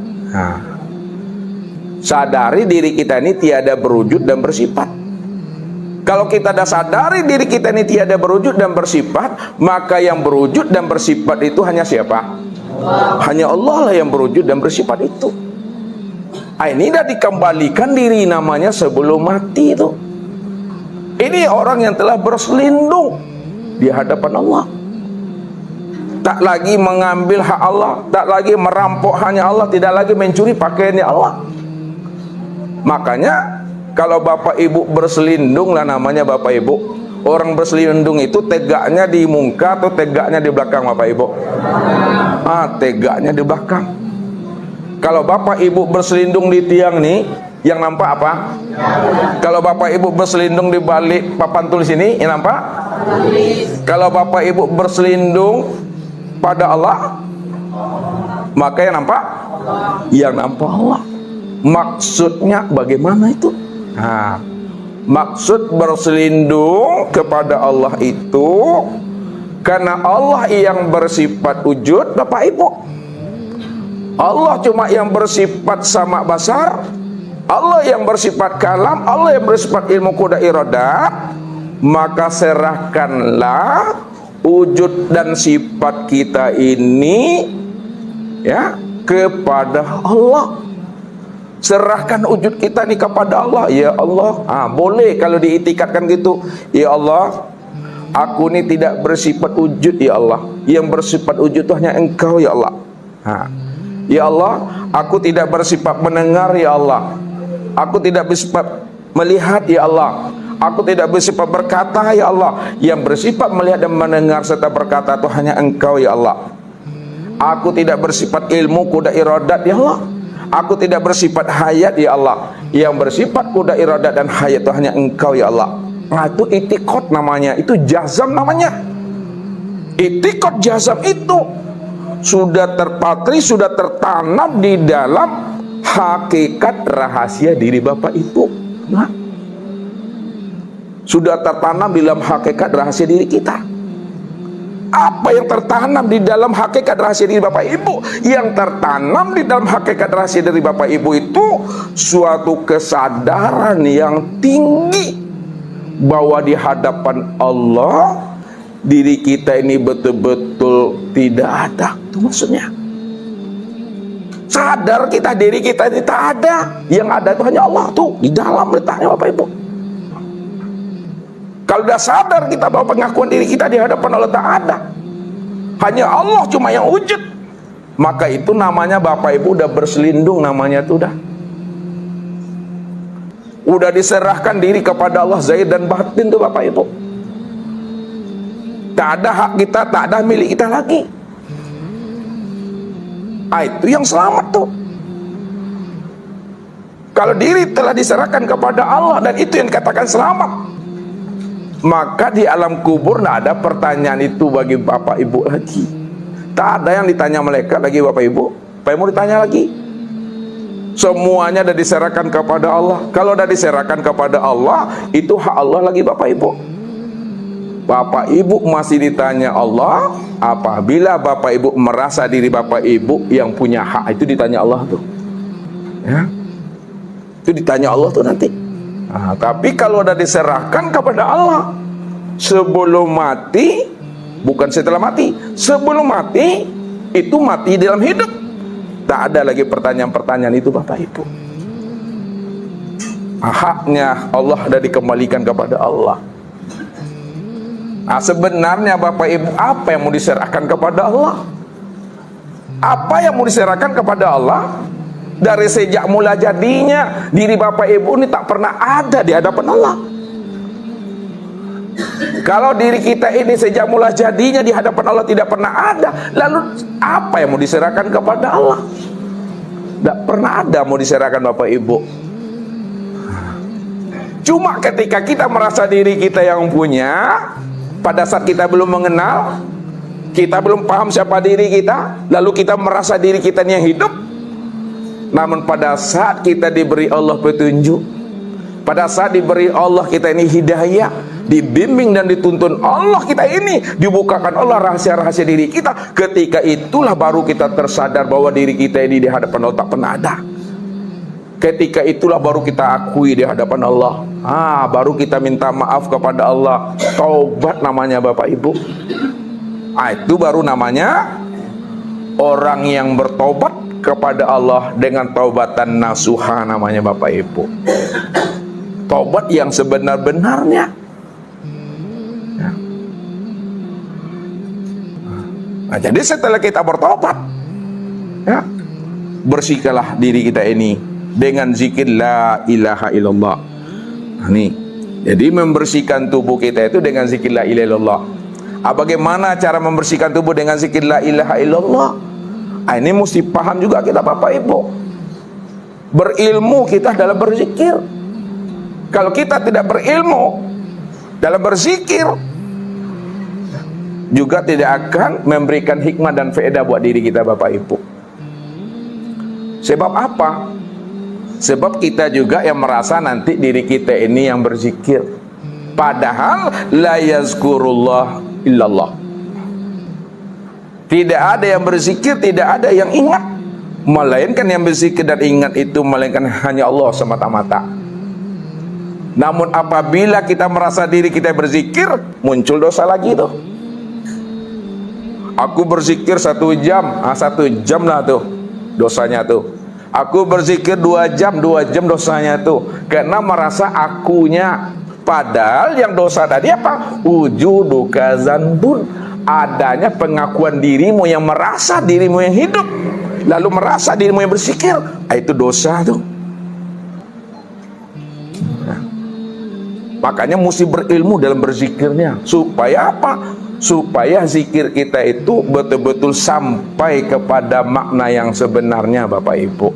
Sadari diri kita ini tiada berwujud dan bersifat. Kalau kita dah sadari diri kita ini tiada berwujud dan bersifat, maka yang berwujud dan bersifat itu hanya siapa? Allah. Hanya Allah lah yang berwujud dan bersifat itu. Ini dah dikembalikan diri namanya sebelum mati itu. Ini orang yang telah berselindung di hadapan Allah. Tak lagi mengambil hak Allah, tak lagi merampok hanya Allah, tidak lagi mencuri pakaiannya Allah. Makanya kalau Bapak Ibu berselindung lah namanya Bapak Ibu. Orang berselindung itu tegaknya di muka atau tegaknya di belakang Bapak Ibu? Tegaknya di belakang. Kalau Bapak Ibu berselindung di tiang nih, yang nampak apa? Kalau Bapak Ibu berselindung di balik papan tulis ini, yang nampak? Kalau Bapak Ibu berselindung pada Allah, maka yang nampak? Yang nampak Allah. Maksudnya bagaimana itu? Maksud berselindung kepada Allah itu karena Allah yang bersifat wujud, Bapak Ibu. Allah cuma yang bersifat sama basar, Allah yang bersifat kalam, Allah yang bersifat ilmu kuda iradat. Maka serahkanlah wujud dan sifat kita ini ya kepada Allah. Serahkan wujud kita ini kepada Allah. Ya Allah, boleh kalau diitikadkan gitu. Ya Allah, aku ini tidak bersifat wujud ya Allah. Yang bersifat wujud itu hanya Engkau ya Allah. Ya Allah, aku tidak bersifat mendengar ya Allah. Aku tidak bersifat melihat ya Allah. Aku tidak bersifat berkata ya Allah. Yang bersifat melihat dan mendengar serta berkata itu hanya Engkau ya Allah. Aku tidak bersifat ilmu kuda iradat ya Allah. Aku tidak bersifat hayat ya Allah. Yang bersifat kuda iradat dan hayat itu hanya Engkau ya Allah. Nah, itu itikad namanya, itu jazam namanya. Itikad jazam itu sudah terpatri, sudah tertanam di dalam hakikat rahasia diri Bapak Ibu. Nah, sudah tertanam di dalam hakikat rahasia diri kita. Apa yang tertanam di dalam hakikat rahasia diri Bapak Ibu? Yang tertanam di dalam hakikat rahasia dari Bapak Ibu itu suatu kesadaran yang tinggi bahwa di hadapan Allah diri kita ini betul-betul tidak ada. Itu maksudnya. Sadar kita diri kita ini tak ada. Yang ada itu hanya Allah tuh di dalam letaknya Bapak Ibu. Kalau sudah sadar kita bahwa pengakuan diri kita di hadapan Allah tak ada, hanya Allah cuma yang wujud, maka itu namanya Bapak Ibu udah berselindung, namanya itu udah diserahkan diri kepada Allah zahir dan batin tuh Bapak Ibu. Tak ada hak kita, tak ada milik kita lagi. Itu yang selamat tuh. Kalau diri telah diserahkan kepada Allah dan itu yang dikatakan selamat, maka di alam kubur tidak ada pertanyaan itu bagi Bapak Ibu lagi. Tak ada yang ditanya malaikat lagi Bapak Ibu. Apa yang mau ditanya lagi? Semuanya sudah diserahkan kepada Allah. Kalau sudah diserahkan kepada Allah, itu hak Allah lagi Bapak Ibu. Bapak Ibu masih ditanya Allah apabila Bapak Ibu merasa diri Bapak Ibu yang punya hak, itu ditanya Allah tuh. Ya. Itu ditanya Allah tuh nanti. Tapi kalau sudah diserahkan kepada Allah sebelum mati, bukan setelah mati, sebelum mati, itu mati dalam hidup, tak ada lagi pertanyaan-pertanyaan itu Bapak Ibu. Haknya Allah sudah dikembalikan kepada Allah. Sebenarnya Bapak Ibu, apa yang mau diserahkan kepada Allah? Apa yang mau diserahkan kepada Allah? Dari sejak mula jadinya diri Bapak Ibu ini tak pernah ada di hadapan Allah. Kalau diri kita ini sejak mula jadinya di hadapan Allah tidak pernah ada, lalu apa yang mau diserahkan kepada Allah? Tidak pernah ada mau diserahkan Bapak Ibu. Cuma ketika kita merasa diri kita yang punya, pada saat kita belum mengenal, kita belum paham siapa diri kita, lalu kita merasa diri kita ini yang hidup. Namun pada saat kita diberi Allah petunjuk, pada saat diberi Allah kita ini hidayah, dibimbing dan dituntun Allah kita ini, dibukakan Allah rahasia-rahasia diri kita, ketika itulah baru kita tersadar bahwa diri kita ini di hadapan Allah tak pernah ada. Ketika itulah baru kita akui di hadapan Allah. Baru kita minta maaf kepada Allah. Taubat namanya Bapak Ibu. Itu baru namanya orang yang bertobat kepada Allah dengan taubatan nasuha, namanya Bapak Ibu. Taubat yang sebenar-benarnya. Jadi setelah kita bertobat, bersihkanlah diri kita ini dengan zikir la ilaha illallah. Jadi membersihkan tubuh kita itu dengan zikir la ilaha illallah. Bagaimana cara membersihkan tubuh dengan zikir la ilaha illallah? Ini mesti paham juga kita Bapak Ibu. Berilmu kita dalam berzikir. Kalau kita tidak berilmu dalam berzikir, juga tidak akan memberikan hikmah dan faedah buat diri kita Bapak Ibu. Sebab apa? Sebab kita juga yang merasa nanti diri kita ini yang berzikir, padahal la yazkurullah illallah. Tidak ada yang berzikir, tidak ada yang ingat, melainkan yang berzikir dan ingat itu melainkan hanya Allah semata-mata. Namun apabila kita merasa diri kita berzikir, muncul dosa lagi tuh. Aku berzikir 1 jam, 1 jam lah tuh dosanya tuh. Aku berzikir 2 jam, 2 jam dosanya tuh. Karena merasa akunya. Padahal yang dosa tadi apa? Wujuduka zanbun. Adanya pengakuan dirimu yang merasa dirimu yang hidup, lalu merasa dirimu yang berzikir. Itu dosa tuh. Makanya mesti berilmu dalam berzikirnya. Supaya apa? Supaya zikir kita itu betul-betul sampai kepada makna yang sebenarnya, Bapak Ibu.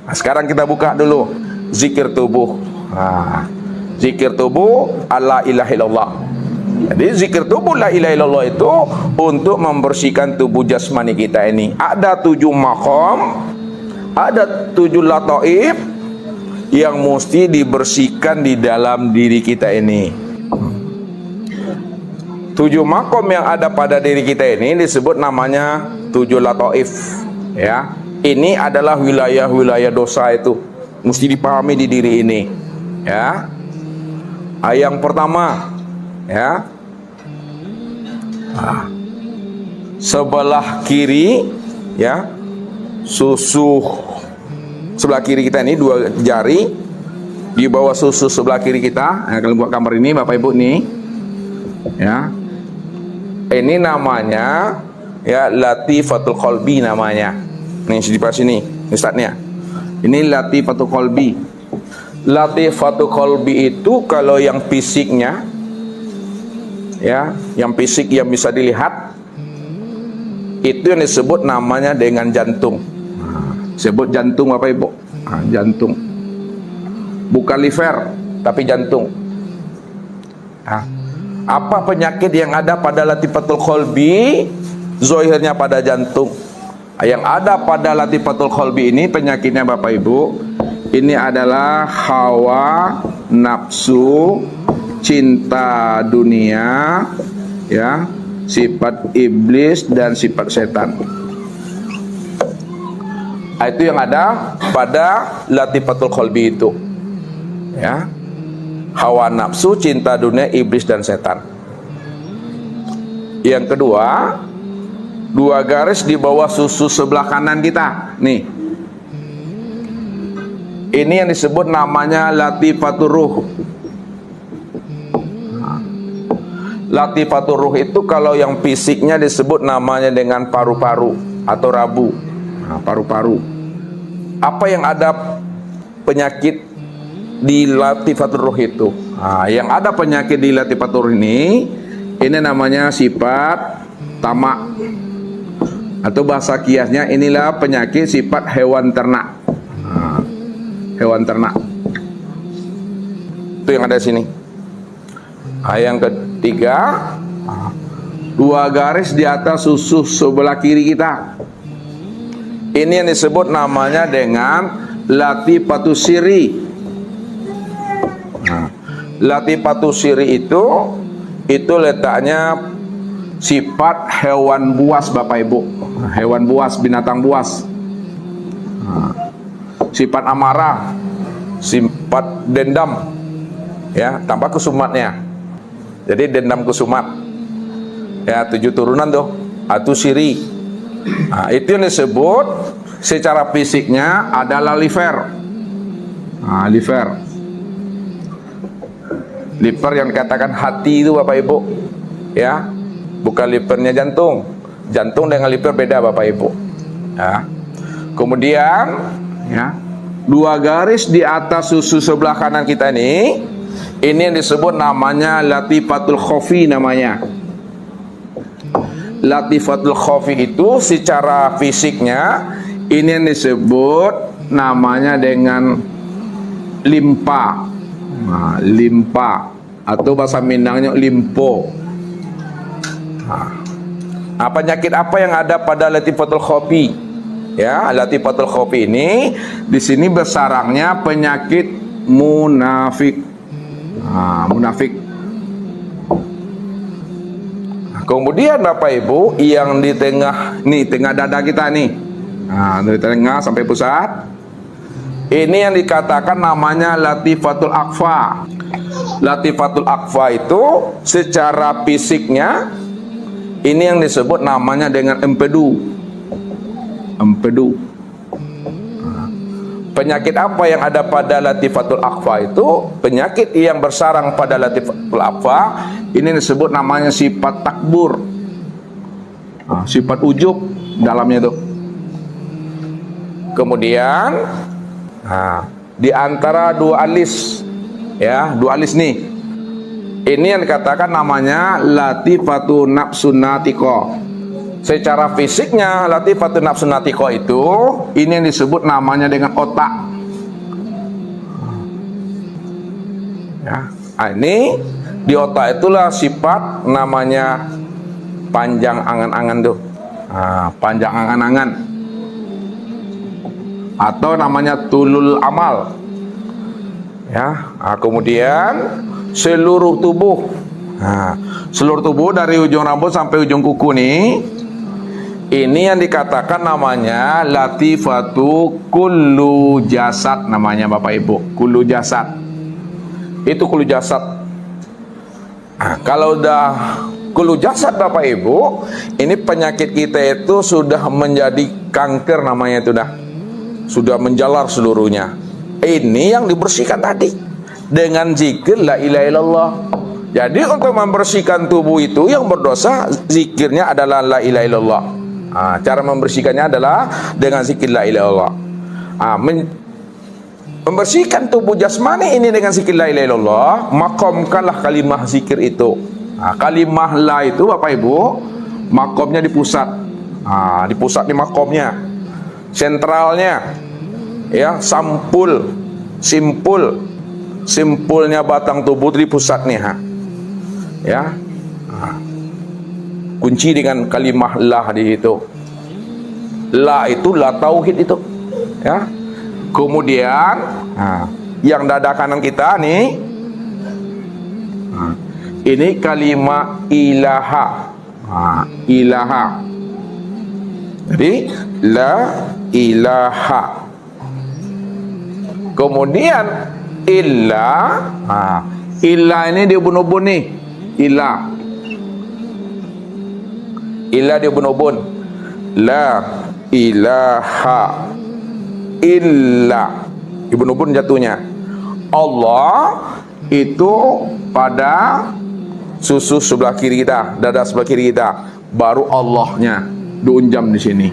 Nah, sekarang kita buka dulu zikir tubuh. Nah, zikir tubuh la ilaha illallah. Jadi zikir tubuh la ilaha illallah itu untuk membersihkan tubuh jasmani kita ini. Ada 7 maqam, ada 7 lataif yang mesti dibersihkan di dalam diri kita ini. 7 makom yang ada pada diri kita ini disebut namanya 7 lataif, ya. Ini adalah wilayah-wilayah dosa itu, mesti dipahami di diri ini, ya. Yang pertama, ya, sebelah kiri, ya, susu sebelah kiri kita ini 2 jari di bawah susu sebelah kiri kita. Nah, kalian buat gambar ini, Bapak Ibu nih, ya. Ini namanya, ya, latifatul qalbi namanya. Nih di sini Ustaznya. Ini latifatul qalbi. Latifatul qalbi itu kalau yang fisiknya, ya, yang fisik yang bisa dilihat, itu yang disebut namanya dengan jantung. Sebut jantung, Bapak Ibu. Jantung. Bukan liver, tapi jantung. Apa penyakit yang ada pada latifatul qalbi? Zahirnya pada jantung. Yang ada pada latifatul qalbi ini penyakitnya, Bapak Ibu, ini adalah hawa, nafsu, cinta dunia, ya, sifat iblis dan sifat setan. Itu yang ada pada latifatul qalbi itu, ya. Hawa nafsu, cinta dunia, iblis dan setan. Yang kedua, 2 garis di bawah susu sebelah kanan kita. Nih. Ini yang disebut namanya latifatur ruh. Latifatur ruh itu kalau yang fisiknya disebut namanya dengan paru-paru atau rabu. Paru-paru. Apa yang ada penyakit di latifatur ruh itu? Yang ada penyakit di latifatur ini namanya sifat tamak, atau bahasa kiasnya inilah penyakit sifat hewan ternak. Hewan ternak itu yang ada di sini. Yang ketiga, 2 garis di atas susu sebelah kiri kita. Ini yang disebut namanya dengan latifatus sirri. Latifatus sirri itu letaknya sifat hewan buas, Bapak Ibu. Hewan buas, binatang buas. Sifat amarah, sifat dendam, ya, tanpa kusumatnya. Jadi dendam kusumat, ya, 7 turunan tuh, atau siri. Itu yang disebut secara fisiknya adalah liver. Liver. Liver yang dikatakan hati itu, Bapak Ibu, ya, bukan livernya jantung. Jantung dengan liver beda, Bapak Ibu, ya. Kemudian, ya, 2 garis di atas susu sebelah kanan kita ini yang disebut namanya latifatul khafi namanya. Latifatul khafi itu secara fisiknya ini yang disebut namanya dengan limpa. Limpa atau bahasa Minangnya limpo. Penyakit apa yang ada pada latifatul khafi? Ya, latifatul khawfi ini di sini bersarangnya penyakit munafik. Munafik. Kemudian Bapak Ibu, yang di tengah nih, tengah dada kita nih, dari tengah sampai pusat, ini yang dikatakan namanya latifatul akhfa. Latifatul akhfa itu secara fisiknya ini yang disebut namanya dengan empedu. Empedu. Penyakit apa yang ada pada latifatul akhfa itu? Penyakit yang bersarang pada latifatul akhfa ini disebut namanya sifat takbur. Sifat ujub dalamnya itu. Kemudian di antara dua alis, ya, dua alis nih, ini yang dikatakan namanya latifatu nafsun natiqah. Secara fisiknya latifatu nafsun natiqah itu, ini yang disebut namanya dengan otak. Ya, ini di otak itulah sifat namanya panjang angan-angan tuh, panjang angan-angan, atau namanya tulul amal. Ya, kemudian seluruh tubuh, seluruh tubuh dari ujung rambut sampai ujung kuku nih, ini yang dikatakan namanya latifatu kullu jasad, namanya Bapak Ibu, kullu jasad. Itu kullu jasad. Kalau udah kullu jasad Bapak Ibu, ini penyakit kita itu sudah menjadi kanker namanya, itu sudah menjalar seluruhnya. Ini yang dibersihkan tadi dengan zikir la ilaha illallah. Jadi untuk membersihkan tubuh itu yang berdosa, zikirnya adalah la ilaha illallah. Cara membersihkannya adalah dengan zikir la ilaha illallah. Membersihkan tubuh jasmani ini dengan zikir la ilaha illallah, makomkanlah kalimah zikir itu. Kalimah la itu Bapak Ibu, makomnya di pusat. Di pusat di makomnya, sentralnya, ya, simpulnya batang tubuh di pusat nih, ya. Kunci dengan kalimah la di situ. La itu la tauhid itu, ya. Kemudian yang dada kanan kita nih, ini kalimat ilaha. Ilaha. Jadi la ilaha. Kemudian illa. Illa ini di ubun-ubun nih. Illa di ubun-ubun. La ilaha illa. Ubun-ubun jatuhnya. Allah itu pada susu sebelah kiri kita, dada sebelah kiri kita. Baru Allahnya diunjam di sini.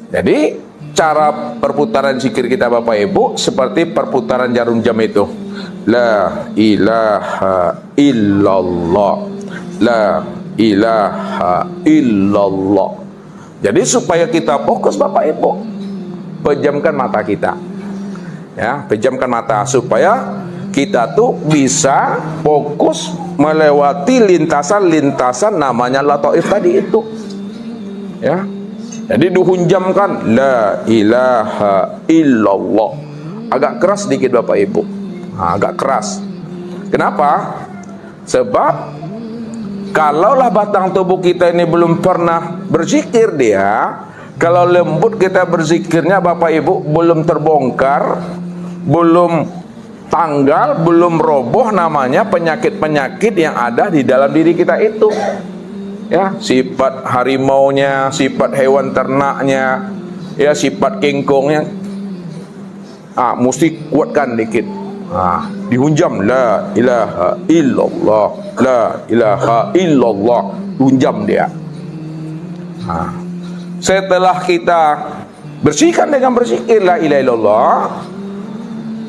Jadi cara perputaran zikir kita Bapak Ibu seperti perputaran jarum jam itu. La ilaha illallah. La ilaha illallah. Jadi supaya kita fokus Bapak Ibu, pejamkan mata kita. Ya, pejamkan mata supaya kita tuh bisa fokus melewati lintasan-lintasan namanya lataif tadi itu. Ya. Jadi dihunjamkan la ilaha illallah. Agak keras sedikit Bapak Ibu. Agak keras. Kenapa? Sebab kalaulah batang tubuh kita ini belum pernah berzikir dia, kalau lembut kita berzikirnya Bapak Ibu belum terbongkar, belum tanggal, belum roboh namanya penyakit-penyakit yang ada di dalam diri kita itu. Ya, sifat harimaunya, sifat hewan ternaknya, ya, sifat kengkongnya, mesti kuatkan dikit. Dihunjam la ilaha illallah, la ilaha illallah, hunjam dia. Setelah kita bersihkan dengan berzikir la ilaha illallah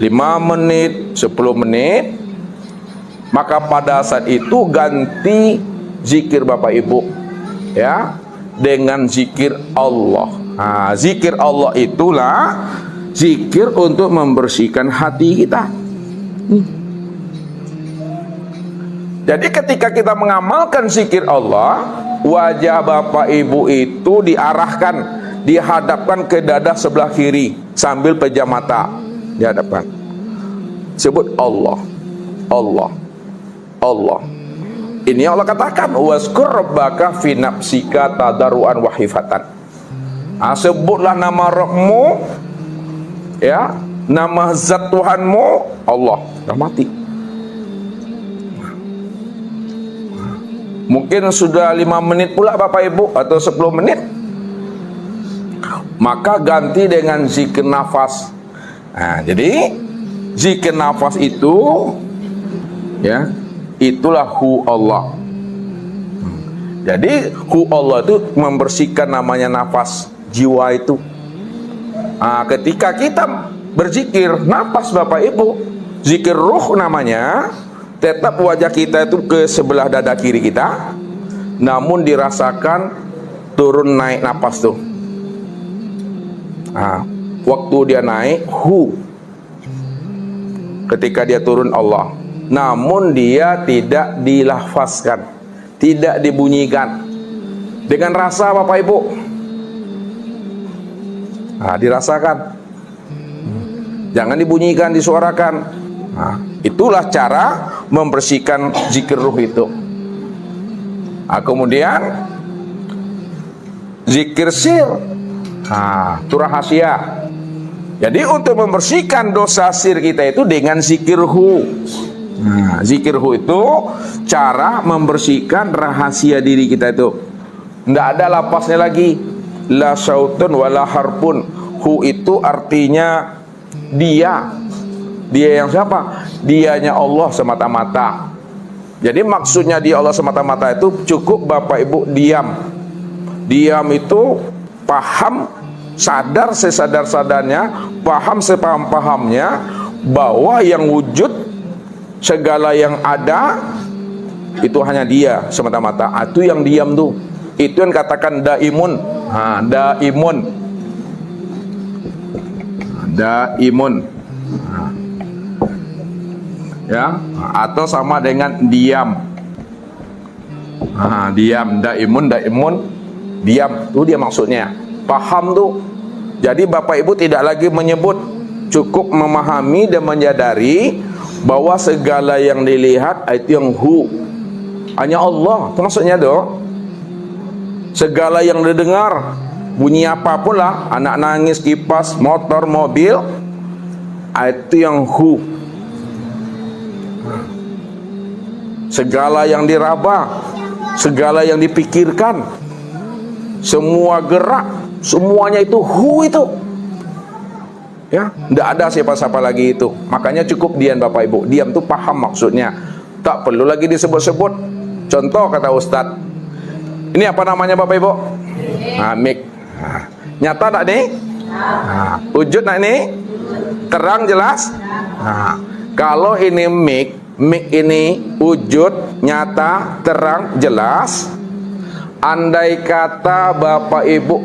5 menit, 10 menit, maka pada saat itu ganti zikir Bapak Ibu, ya, dengan zikir Allah. Zikir Allah itulah zikir untuk membersihkan hati kita. Jadi ketika kita mengamalkan zikir Allah, wajah bapak ibu itu diarahkan, dihadapkan ke dada sebelah kiri sambil pejam mata, dihadapkan. Sebut Allah, Allah, Allah. Ini Allah katakan, waskur rabbaka fi nafsika tadarruan wa khifatan. Sebutlah nama Rabbmu, ya, nama zat Tuhanmu, Allah. Dah mati. Mungkin sudah 5 menit pula Bapak Ibu, atau 10 menit. Maka ganti dengan zikir nafas. Nah, jadi zikir nafas itu, ya, itulah hu Allah. Jadi hu Allah itu membersihkan, namanya nafas jiwa itu. Nah, ketika kita berzikir nafas Bapak Ibu, zikir ruh namanya, tetap wajah kita itu ke sebelah dada kiri kita, namun dirasakan turun naik napas tuh. Nah, waktu dia naik hu, ketika dia turun Allah, namun dia tidak dilafazkan, tidak dibunyikan, dengan rasa Bapak Ibu. Nah, dirasakan, jangan dibunyikan, disuarakan. Nah, itulah cara membersihkan zikir ruh itu. Nah, kemudian zikir sir, nah, itu rahasia. Jadi untuk membersihkan dosa sir kita itu dengan zikir hu. Nah, zikir hu itu cara membersihkan rahasia diri kita itu. Tidak ada lapasnya lagi, la syautun wala harpun. Hu itu artinya dia. Dia yang siapa? Dianya Allah semata-mata. Jadi maksudnya dia Allah semata-mata itu cukup Bapak Ibu diam. Diam itu paham, sadar sesadar-sadarnya, paham sepaham-pahamnya bahwa yang wujud, segala yang ada itu hanya dia semata-mata. Itu yang diam tuh. Itu yang katakan daimun. Ha, daimun. Daimun. Ya, atau sama dengan diam. Nah, diam, daimun, diam. Itu dia maksudnya. Paham tuh. Jadi Bapak Ibu tidak lagi menyebut, cukup memahami dan menyadari bahwa segala yang dilihat itu yang hu, hanya Allah. Itu maksudnya tuh. Segala yang didengar, bunyi apapun lah, anak nangis, kipas, motor, mobil, itu yang hu. Segala yang diraba, segala yang dipikirkan, semua gerak, semuanya itu hu itu. Ya, tidak ada siapa-siapa lagi itu. Makanya cukup diam Bapak Ibu. Diam itu paham maksudnya. Tak perlu lagi disebut-sebut. Contoh kata Ustadz. Ini apa namanya Bapak Ibu? Nah, mik. Nah, nyata tak nih? Nah, wujud tak nih? Terang jelas? Nah, kalau ini mik ini wujud, nyata, terang, jelas. Andai kata Bapak Ibu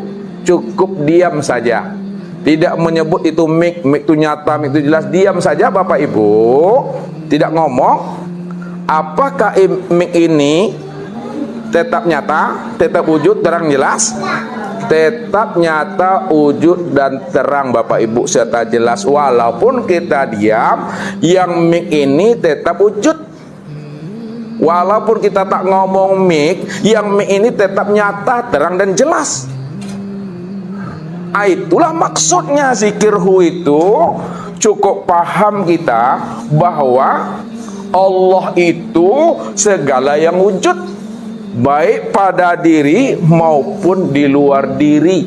cukup diam saja, tidak menyebut itu mik itu nyata, mik itu jelas, diam saja Bapak Ibu, tidak ngomong, apakah mik ini tetap nyata, tetap wujud, terang, jelas? Tetap nyata, wujud dan terang Bapak Ibu serta jelas. Walaupun kita diam, yang mik ini tetap wujud. Walaupun kita tak ngomong mik, yang mik ini tetap nyata, terang dan jelas. Itulah maksudnya zikir hu itu. Cukup paham kita bahwa Allah itu segala yang wujud, baik pada diri maupun di luar diri.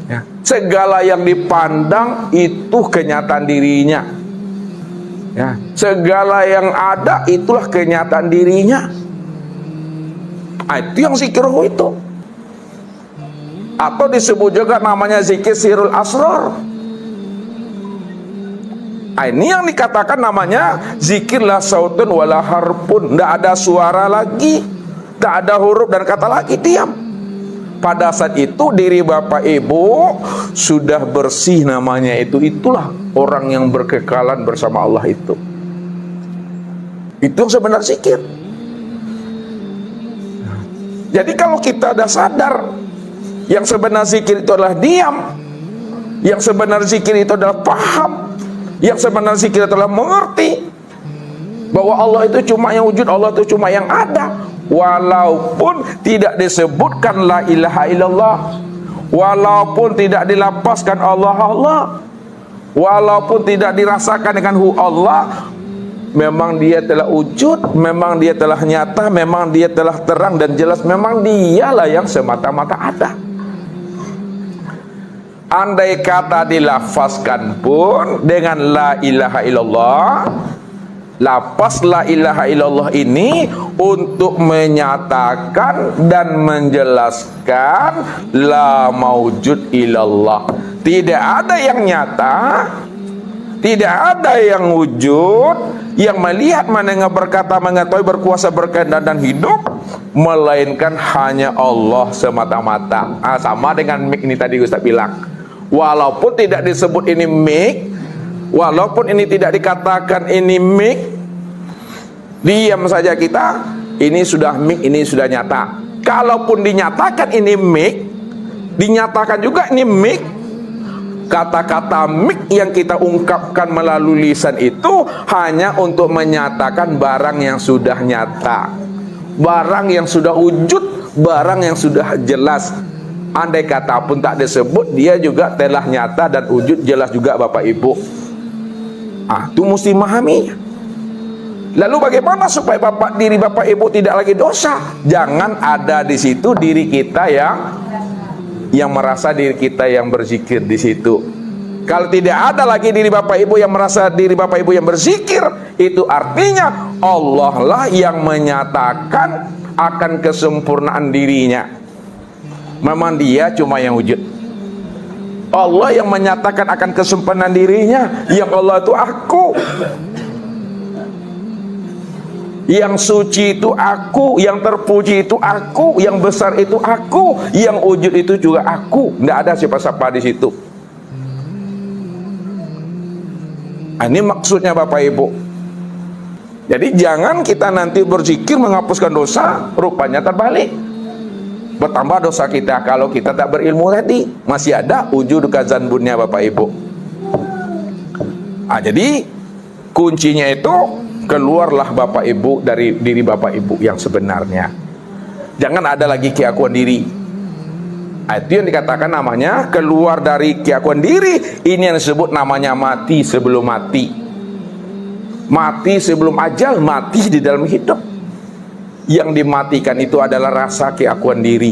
Ya. Segala yang dipandang itu kenyataan dirinya. Ya. Segala yang ada itulah kenyataan dirinya. Itu yang zikir hu itu. Atau disebut juga namanya zikir sirul asrar. Ini yang dikatakan namanya zikir la sautun wala harpun. Tidak ada suara lagi, tidak ada huruf dan kata lagi, diam. Pada saat itu diri Bapak Ibu sudah bersih namanya itu. Itulah orang yang berkekalan bersama Allah itu. Itu yang sebenar zikir. Jadi kalau kita sudah sadar yang sebenar zikir itu adalah diam, yang sebenar zikir itu adalah paham, yang sebenar zikir itu adalah mengerti bahwa Allah itu cuma yang wujud, Allah itu cuma yang ada, walaupun tidak disebutkan la ilaha illallah, walaupun tidak dilapaskan Allah Allah, walaupun tidak dirasakan dengan hu Allah, memang dia telah wujud, memang dia telah nyata, memang dia telah terang dan jelas, memang dialah yang semata-mata ada. Andai kata dilafazkan pun dengan la ilaha illallah, lapas la ilaha illallah ini untuk menyatakan dan menjelaskan la maujud illallah. Tidak ada yang nyata, tidak ada yang wujud, yang melihat, mendengar, berkata, mengetahui, berkuasa, berkehendak dan hidup, melainkan hanya Allah semata-mata. Sama dengan mik ini tadi Ustaz bilang, walaupun tidak disebut ini mik, walaupun ini tidak dikatakan ini mik, diam saja kita, ini sudah mik, ini sudah nyata. Kalaupun dinyatakan ini mik, dinyatakan juga ini mik, kata-kata mik yang kita ungkapkan melalui lisan itu hanya untuk menyatakan barang yang sudah nyata, barang yang sudah wujud, barang yang sudah jelas. Andai kata pun tak disebut, dia juga telah nyata dan wujud jelas juga Bapak Ibu. Itu mesti memahami. Lalu bagaimana supaya diri Bapak Ibu tidak lagi dosa? Jangan ada di situ diri kita yang merasa diri kita yang berzikir di situ. Kalau tidak ada lagi diri Bapak Ibu yang merasa diri Bapak Ibu yang berzikir, itu artinya Allah lah yang menyatakan akan kesempurnaan dirinya. Memang dia cuma yang wujud. Allah yang menyatakan akan kesempurnaan dirinya. Yang Allah itu aku, yang suci itu aku, yang terpuji itu aku, yang besar itu aku, yang wujud itu juga aku. Tidak ada siapa-siapa di situ. Ini maksudnya Bapak Ibu. Jadi jangan kita nanti berzikir menghapuskan dosa, rupanya terbalik, bertambah dosa kita kalau kita tak berilmu tadi. Masih ada wujud kazanbunnya Bapak Ibu. Jadi kuncinya itu, keluarlah Bapak Ibu dari diri Bapak Ibu yang sebenarnya. Jangan ada lagi keakuan diri. Itu yang dikatakan namanya keluar dari keakuan diri. Ini yang disebut namanya mati sebelum mati. Mati sebelum ajal, mati di dalam hidup. Yang dimatikan itu adalah rasa keakuan diri.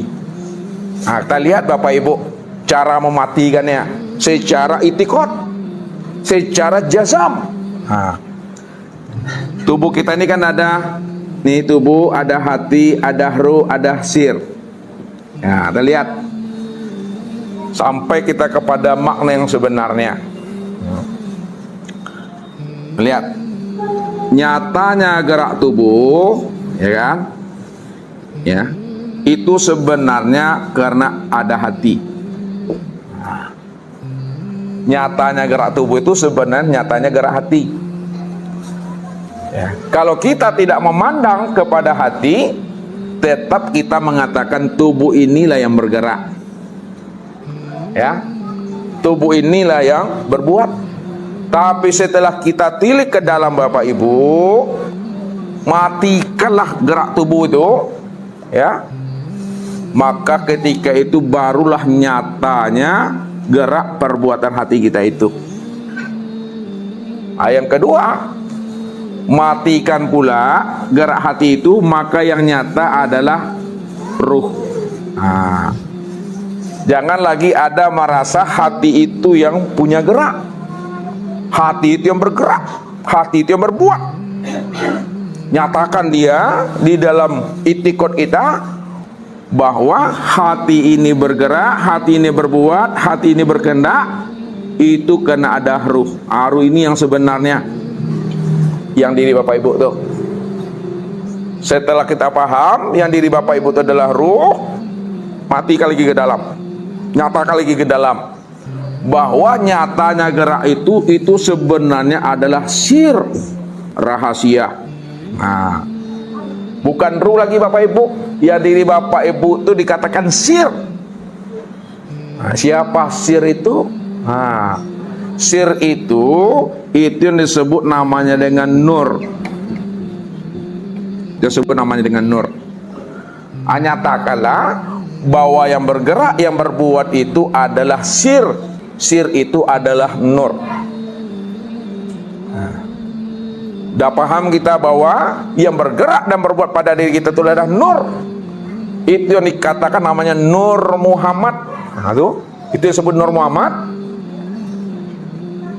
Kita lihat Bapak Ibu cara mematikannya secara itikad, secara jazam. Tubuh kita ini kan ada nih, tubuh ada hati, ada ruh, ada sir. Kita lihat sampai kita kepada makna yang sebenarnya. Lihat, nyatanya gerak tubuh, ya kan? Ya, itu sebenarnya karena ada hati. Nyatanya gerak tubuh itu sebenarnya nyatanya gerak hati. Ya. Kalau kita tidak memandang kepada hati, tetap kita mengatakan tubuh inilah yang bergerak. Ya, tubuh inilah yang berbuat. Tapi setelah kita tilik ke dalam Bapak Ibu, matikanlah gerak tubuh itu, ya, maka ketika itu barulah nyatanya gerak perbuatan hati kita itu. Yang kedua, matikan pula gerak hati itu, maka yang nyata adalah ruh. Jangan lagi ada merasa hati itu yang punya gerak, hati itu yang bergerak, hati itu yang berbuat. Nyatakan dia di dalam itikad kita bahwa hati ini bergerak, hati ini berbuat, hati ini berkehendak, itu karena ada ruh. Ruh ini yang sebenarnya, yang diri Bapak Ibu tuh. Setelah kita paham yang diri Bapak Ibu itu adalah ruh, matikan lagi ke dalam, nyatakan lagi ke dalam bahwa nyatanya gerak itu sebenarnya adalah sir, rahasia. Nah, bukan ruh lagi Bapak Ibu. Ya, diri Bapak Ibu itu dikatakan sir. Nah, siapa sir itu? Nah, sir itu yang disebut namanya dengan nur. Disebut namanya dengan nur. Nyatakanlah bahwa yang bergerak, yang berbuat itu adalah sir. Sir itu adalah nur. Dah paham kita bahwa yang bergerak dan berbuat pada diri kita itu adalah nur. Itu yang dikatakan namanya Nur Muhammad. Nah, itu disebut Nur Muhammad.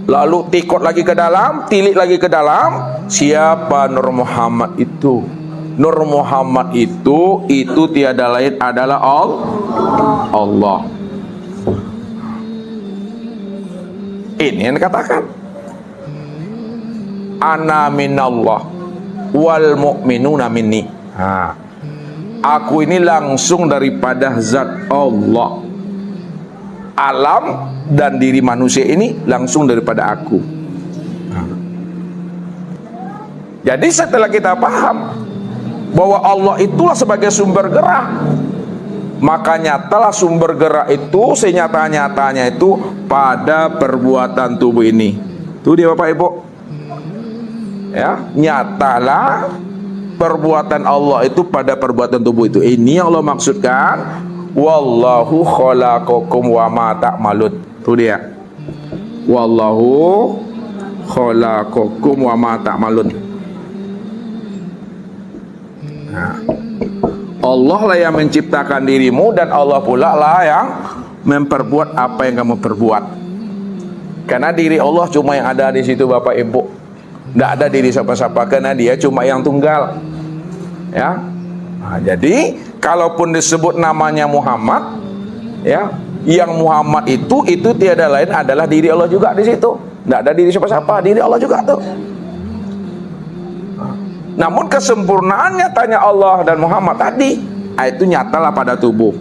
Lalu tikot lagi ke dalam, tilik lagi ke dalam. Siapa Nur Muhammad itu? Nur Muhammad itu tiada lain adalah Allah. Ini yang dikatakan. Ana minallah wal mu'minuna minni. Aku ini langsung daripada zat Allah. Alam dan diri manusia ini langsung daripada aku. Jadi setelah kita paham bahwa Allah itulah sebagai sumber gerak, maka nyatalah sumber gerak itu senyata-nyatanya itu pada perbuatan tubuh ini. Itu dia Bapak Ibu. Ya, nyatalah perbuatan Allah itu pada perbuatan tubuh itu. Ini yang Allah maksudkan, wallahu khalaqakum wa ma ta'malun. Itu dia. Wallahu khalaqakum wa ma ta'malun. Nah, Allah lah yang menciptakan dirimu dan Allah pula lah yang memperbuat apa yang kamu perbuat. Karena diri Allah cuma yang ada di situ Bapak Ibu. Tidak ada diri siapa-siapa, karena dia cuma yang tunggal. Ya. Nah, jadi kalaupun disebut namanya Muhammad, ya, yang Muhammad itu tiada lain adalah diri Allah juga di situ. Tidak ada diri siapa-siapa, diri Allah juga tuh. Namun kesempurnaannya tanya Allah dan Muhammad tadi, itu nyatalah pada tubuh.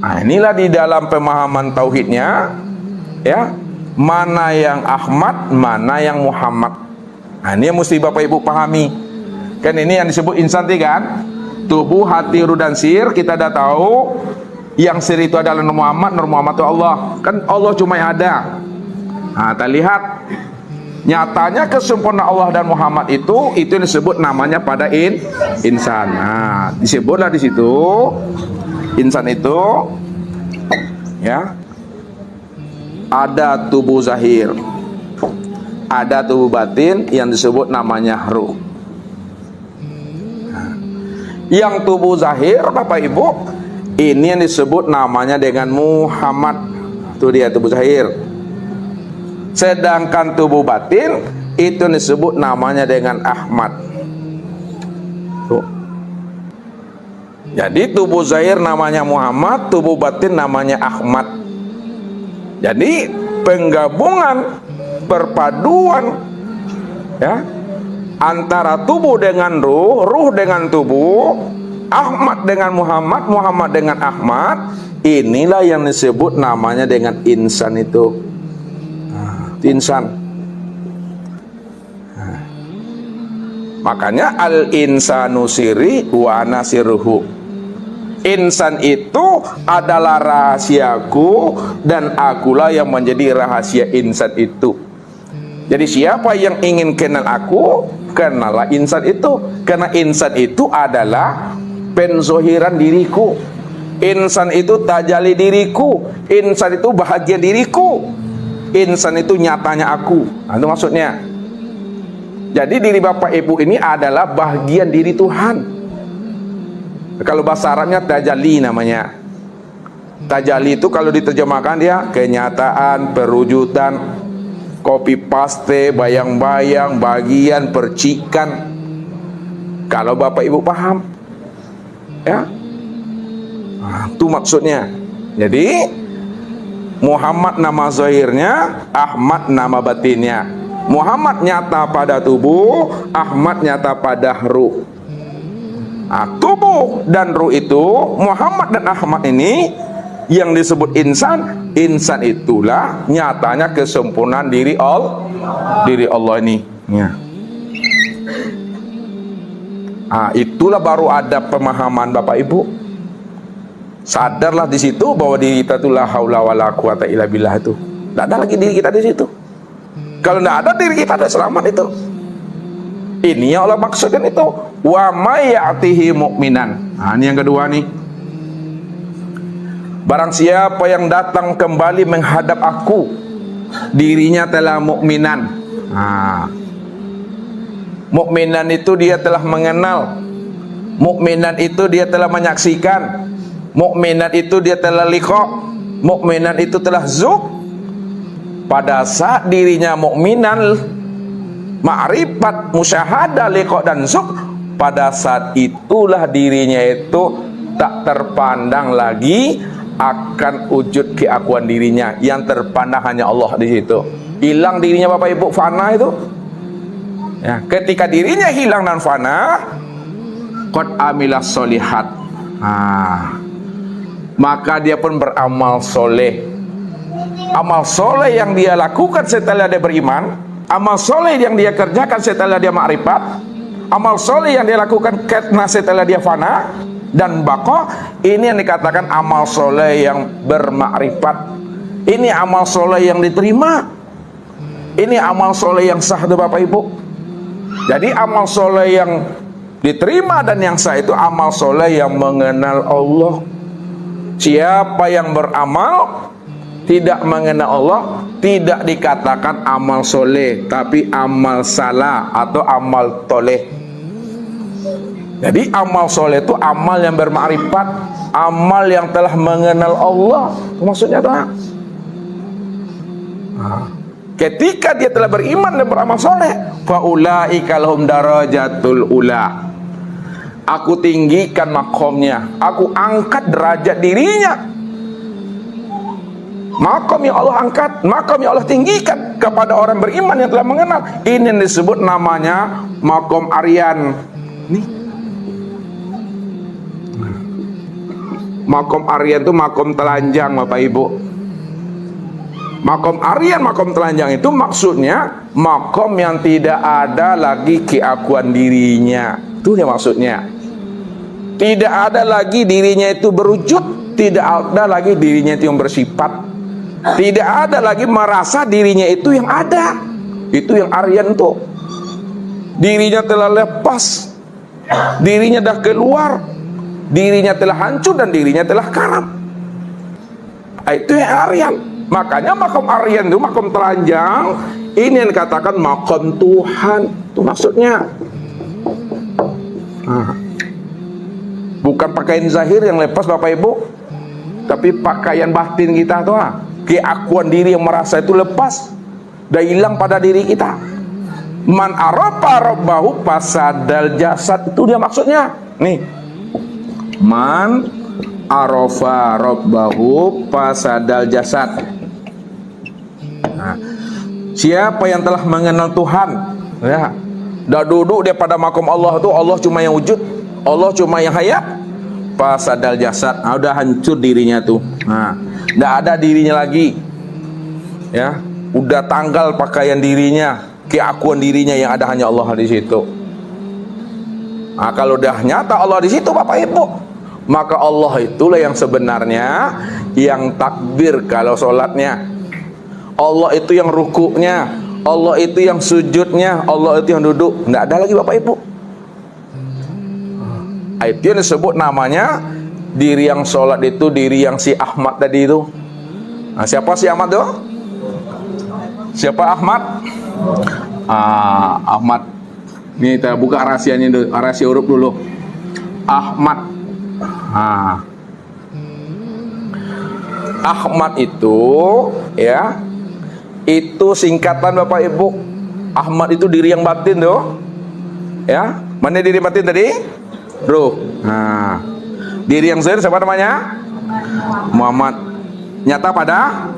Nah, inilah di dalam pemahaman tauhidnya, ya. Mana yang Ahmad, mana yang Muhammad. Nah, ini yang mesti Bapak Ibu pahami. Kan ini yang disebut insan kan? Tubuh, hati, ruh dan sir. Kita dah tahu yang sir itu adalah Nur Muhammad itu Allah. Kan Allah cuma yang ada. Nah, kita lihat nyatanya kesempurnaan Allah dan Muhammad itu yang disebut namanya pada insan. Nah, disebutlah di situ insan itu, ya. Ada tubuh zahir, ada tubuh batin yang disebut namanya ruh. Yang tubuh zahir Bapak Ibu, ini yang disebut namanya dengan Muhammad. Itu dia tubuh zahir. Sedangkan tubuh batin itu disebut namanya dengan Ahmad. Tuh. Jadi tubuh zahir namanya Muhammad, tubuh batin namanya Ahmad. Jadi penggabungan, perpaduan, ya, antara tubuh dengan ruh, ruh dengan tubuh, Ahmad dengan Muhammad, Muhammad dengan Ahmad, inilah yang disebut namanya dengan insan itu. Insan. Makanya al-insanu siri wa nasiruhu. Insan itu adalah rahasiaku dan akulah yang menjadi rahasia insan itu. Jadi siapa yang ingin kenal aku, kenalah insan itu. Karena insan itu adalah penzohiran diriku. Insan itu tajali diriku. Insan itu bahagia diriku. Insan itu nyatanya aku. Nah, itu maksudnya. Jadi diri Bapak Ibu ini adalah bagian diri Tuhan. Kalau bahasa Arabnya tajalli namanya. Tajalli itu kalau diterjemahkan dia kenyataan, perwujudan, copy paste, bayang-bayang, bagian, percikan. Kalau Bapak Ibu paham, ya, nah, itu maksudnya. Jadi Muhammad nama zahirnya, Ahmad nama batinnya. Muhammad nyata pada tubuh, Ahmad nyata pada ruh. Nah, tubuh dan ruh itu, Muhammad dan Ahmad ini yang disebut insan. Insan itulah nyatanya kesempurnaan diri Allah ini, ya. Itulah baru ada pemahaman Bapak Ibu. Sadarlah di situ bahwa diri kita itu la haula wala quwata illa billah itu. Tidak ada lagi diri kita di situ. Kalau tidak ada diri kita, ada selamat itu. Ini yang Allah maksudkan itu. Wa may ya'tihi mu'minan. Ini yang kedua nih. Barang siapa yang datang kembali menghadap aku, dirinya telah mukminan. Mukminan itu dia telah mengenal. Mukminan itu dia telah menyaksikan. Mukminan itu dia telah liqa. Mukminan itu telah zuq. Pada saat dirinya mukminan, ma'rifat, musyahadah, liqa dan zuq, pada saat itulah dirinya itu tak terpandang lagi akan wujud keakuan dirinya. Yang terpandang hanya Allah di situ. Hilang dirinya Bapak Ibu, fana itu. Ya, ketika dirinya hilang dan fana, qad amilas solihat, maka dia pun beramal soleh. Amal soleh yang dia lakukan setelah dia beriman, amal soleh yang dia kerjakan setelah dia ma'rifat, amal soleh yang dia lakukan karena setelah dia fana dan baqa, ini yang dikatakan amal soleh yang bermakrifat. Ini amal soleh yang diterima. Ini amal soleh yang sah tuh Bapak Ibu. Jadi amal soleh yang diterima dan yang sah itu amal soleh yang mengenal Allah. Siapa yang beramal tidak mengenal Allah, tidak dikatakan amal soleh, tapi amal salah atau amal toleh. Jadi amal soleh itu amal yang bermakrifat, amal yang telah mengenal Allah. Itu maksudnya tuh. Ketika dia telah beriman dan beramal soleh, faulaika lahum darajatul ula. Aku tinggikan makomnya, aku angkat derajat dirinya. Makom yang Allah angkat, makom yang Allah tinggikan kepada orang beriman yang telah mengenal. Ini yang disebut namanya makom Aryan. Nih. Makom Aryan itu makom telanjang Bapak Ibu. Makom Aryan, makom telanjang itu maksudnya makom yang tidak ada lagi keakuan dirinya. Itu yang maksudnya. Tidak ada lagi dirinya itu berwujud, tidak ada lagi dirinya itu yang bersifat. Tidak ada lagi merasa dirinya itu yang ada. Itu yang Aryan tuh. Dirinya telah lepas, dirinya dah keluar, dirinya telah hancur dan dirinya telah karam. Itu yang Aryan. Makanya makom Aryan itu makom telanjang. Ini yang dikatakan makom Tuhan. Itu maksudnya. Bukan pakaian zahir yang lepas Bapak Ibu, tapi pakaian batin kita tuh. Keakuan diri yang merasa itu lepas, dah hilang pada diri kita. Man arafa rabbahu fasadal jasad, itu dia maksudnya. Nih, man arafa rabbahu fasadal jasad. Siapa yang telah mengenal Tuhan, ya, dah duduk dia pada makom Allah itu, Allah cuma yang wujud, Allah cuma yang hayat, fasadal jasad, udah hancur dirinya tuh. Nggak ada dirinya lagi, ya, udah tanggal pakaian dirinya, keakuan dirinya yang ada hanya Allah di situ. Kalau udah nyata Allah di situ Bapak Ibu, maka Allah itulah yang sebenarnya yang takbir kalau sholatnya, Allah itu yang rukuknya, Allah itu yang sujudnya, Allah itu yang duduk. Nggak ada lagi Bapak Ibu. Itu yang disebut namanya diri yang sholat itu, diri yang si Ahmad tadi itu. Siapa si Ahmad tuh? Siapa Ahmad? Ahmad. Ini kita buka rahasianya dulu, rahasia huruf dulu. Ahmad. Ahmad itu, ya, itu singkatan Bapak Ibu. Ahmad itu diri yang batin tuh, ya. Mana diri batin tadi? Ruh. Diri yang zahir siapa namanya? Muhammad. Nyata pada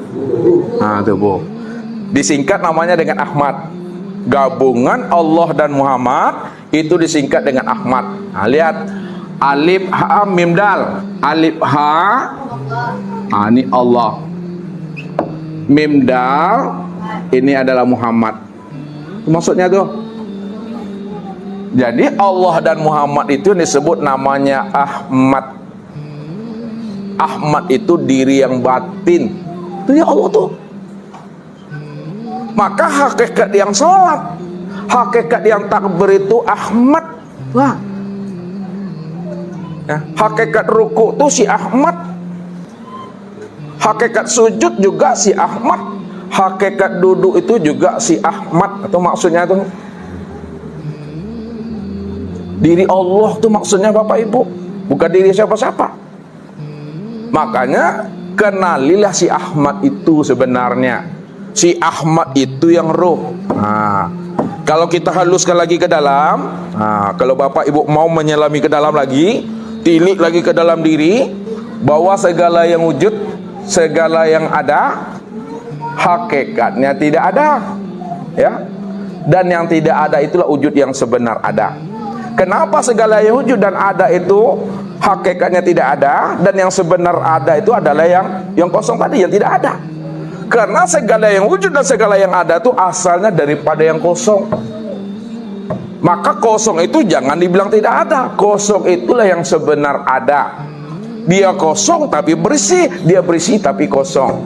tubuh. Disingkat namanya dengan Ahmad. Gabungan Allah dan Muhammad itu disingkat dengan Ahmad. Lihat, alif ha mim dal. Alif ha, ini Allah. Mim dal, ini adalah Muhammad. Maksudnya tuh, Jadi Allah dan Muhammad itu disebut namanya Ahmad. Ahmad itu diri yang batin, itu ya Allah tuh. Maka hakikat yang sholat, hakikat yang takbir itu Ahmad. Wah. Ya, hakikat ruku itu si Ahmad, hakikat sujud juga si Ahmad, hakikat duduk itu juga si Ahmad. Atau maksudnya itu diri Allah tuh maksudnya Bapak Ibu, bukan diri siapa-siapa. Makanya kenalilah si Ahmad itu sebenarnya. Si Ahmad itu yang roh. Nah, kalau kita haluskan lagi ke dalam, nah, kalau Bapak Ibu mau menyelami ke dalam lagi, tilik lagi ke dalam diri, bahwa segala yang wujud, segala yang ada, hakikatnya tidak ada, ya. Dan yang tidak ada itulah wujud yang sebenar ada. Kenapa segala yang wujud dan ada itu hakikatnya tidak ada, dan yang sebenar ada itu adalah yang kosong tadi, yang tidak ada? Karena segala yang wujud dan segala yang ada itu asalnya daripada yang kosong. Maka kosong itu jangan dibilang tidak ada. Kosong itulah yang sebenar ada. Dia kosong tapi bersih, dia bersih tapi kosong.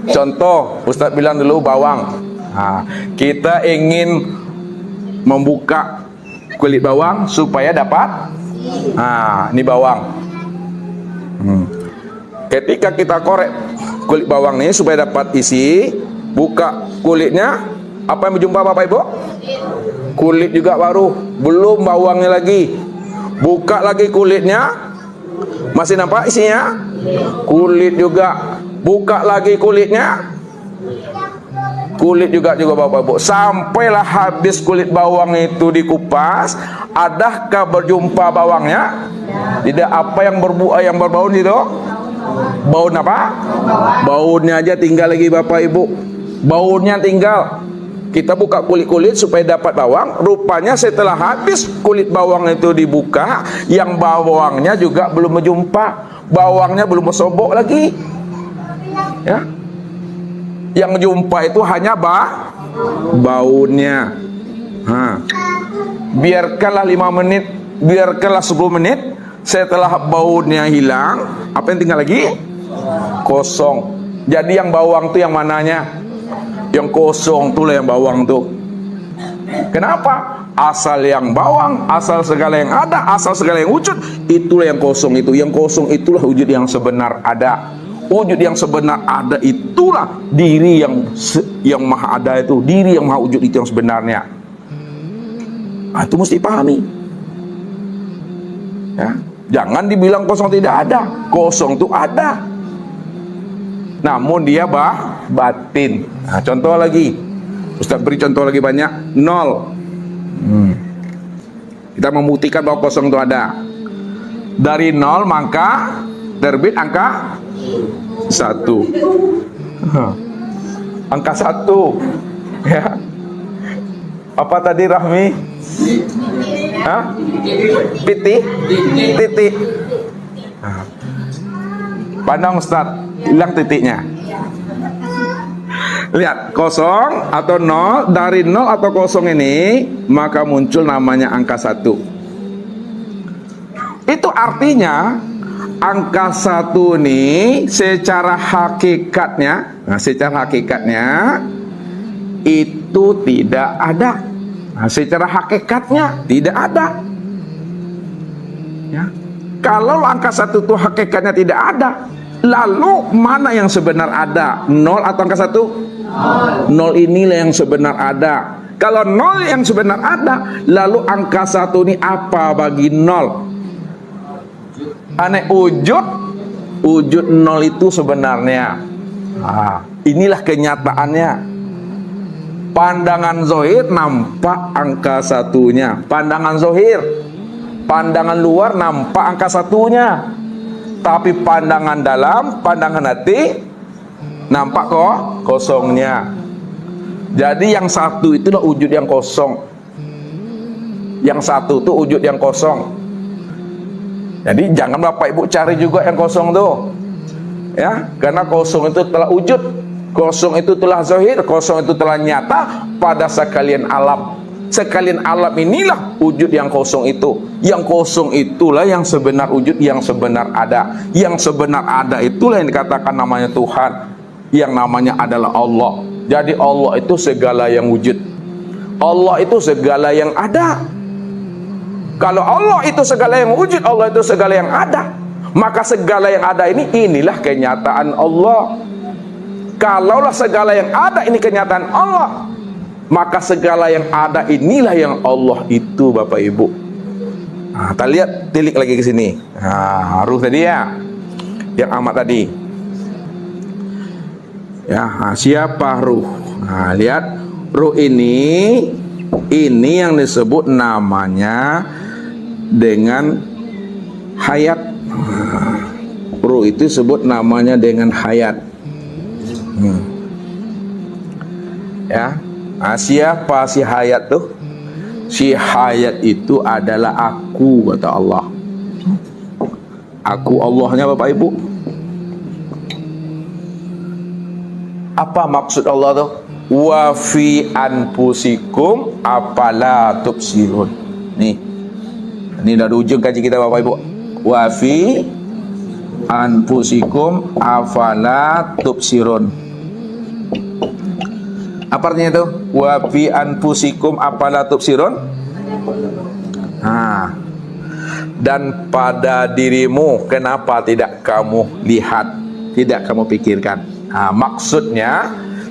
Contoh, Ustadz bilang dulu bawang. Nah, kita ingin membuka kulit bawang supaya dapat, nah ini bawang. Ketika kita korek kulit bawang ini supaya dapat isi, buka kulitnya, apa yang berjumpa Bapak Ibu? Kulit juga baru, belum bawangnya lagi. Buka lagi kulitnya, masih nampak isinya? Kulit juga. Buka lagi kulitnya, kulit juga Bapak Ibu. Sampailah habis kulit bawang itu dikupas, adakah berjumpa bawangnya? Tidak. Apa yang berbau itu? Bau apa? Baunya aja tinggal lagi Bapak Ibu. Baunya tinggal. Kita buka kulit-kulit supaya dapat bawang. Rupanya setelah habis kulit bawang itu dibuka, yang bawangnya juga belum berjumpa. Bawangnya belum bersobok lagi. Ya. Yang jumpa itu hanya baunya. Biarkanlah 5 menit, biarkanlah 10 menit. Setelah baunya hilang, apa yang tinggal lagi? Kosong. Jadi yang bawang itu yang mananya? Yang kosong itulah yang bawang tuh. Kenapa? Asal yang bawang, asal segala yang ada, asal segala yang wujud, itulah yang kosong itu. Yang kosong itulah wujud yang sebenar ada. Wujud yang sebenar ada itulah diri yang maha ada itu, diri yang maha wujud itu yang sebenarnya. Nah, itu mesti pahami. Ya, jangan dibilang kosong tidak ada. Kosong itu ada. Namun dia batin. Nah, contoh lagi. Ustaz beri contoh lagi banyak. 0. Kita membuktikan bahwa kosong itu ada. Dari 0 maka terbit angka 1. Angka 1. Ya. Apa tadi Rahmi? Titik. Pandang Ustaz, hilang titiknya. Lihat, kosong atau 0. Dari 0 atau kosong ini maka muncul namanya angka 1. Itu artinya angka 1 ini secara hakikatnya, itu tidak ada. Nah, secara hakikatnya tidak ada. Ya. Kalau angka 1 itu hakikatnya tidak ada, lalu mana yang sebenar ada? 0 atau angka 1? 0 inilah yang sebenar ada. Kalau 0 yang sebenar ada, lalu angka 1 ini apa bagi 0? Aneh wujud 0 itu sebenarnya. Nah, inilah kenyataannya. Pandangan zohir nampak angka 1-nya. Pandangan zohir. Pandangan luar nampak angka 1-nya. Tapi pandangan dalam, pandangan hati nampak kok kosongnya. Jadi yang 1 itulah wujud yang kosong. Yang 1 itu wujud yang kosong. Jadi jangan Bapak Ibu cari juga yang kosong tuh. Ya, karena kosong itu telah wujud. Kosong itu telah zahir, kosong itu telah nyata pada sekalian alam. sekalian alam inilah wujud yang kosong itu. Yang kosong itulah yang sebenar wujud, yang sebenar ada. Yang sebenar ada itulah yang dikatakan namanya Tuhan, yang namanya adalah Allah. Jadi Allah itu segala yang wujud, Allah itu segala yang ada. Kalau Allah itu segala yang wujud, Allah itu segala yang ada, maka segala yang ada inilah kenyataan Allah. Kalaulah segala yang ada ini kenyataan Allah, maka segala yang ada inilah yang Allah itu, Bapak Ibu. Nah, kita lihat, tilik lagi ke sini. Nah, ruh tadi ya, yang amat tadi. Ya, nah, siapa ruh? Nah, lihat ruh ini yang disebut namanya dengan hayat. Nah, ruh itu disebut namanya dengan hayat. Ya. Nah, siapa si hayat tuh? Si hayat itu adalah aku, kata Allah. Aku Allahnya, Bapak Ibu. Apa maksud Allah tuh? Wa fi anfusikum afala tubsirun. Nih, ini dari ujung kaji kita, Bapak Ibu. Wa fi anfusikum afala tubsirun. Apa artinya itu? Wa fi anfusikum afala tubsirun. Nah, dan pada dirimu kenapa tidak kamu lihat, tidak kamu pikirkan. Nah, maksudnya,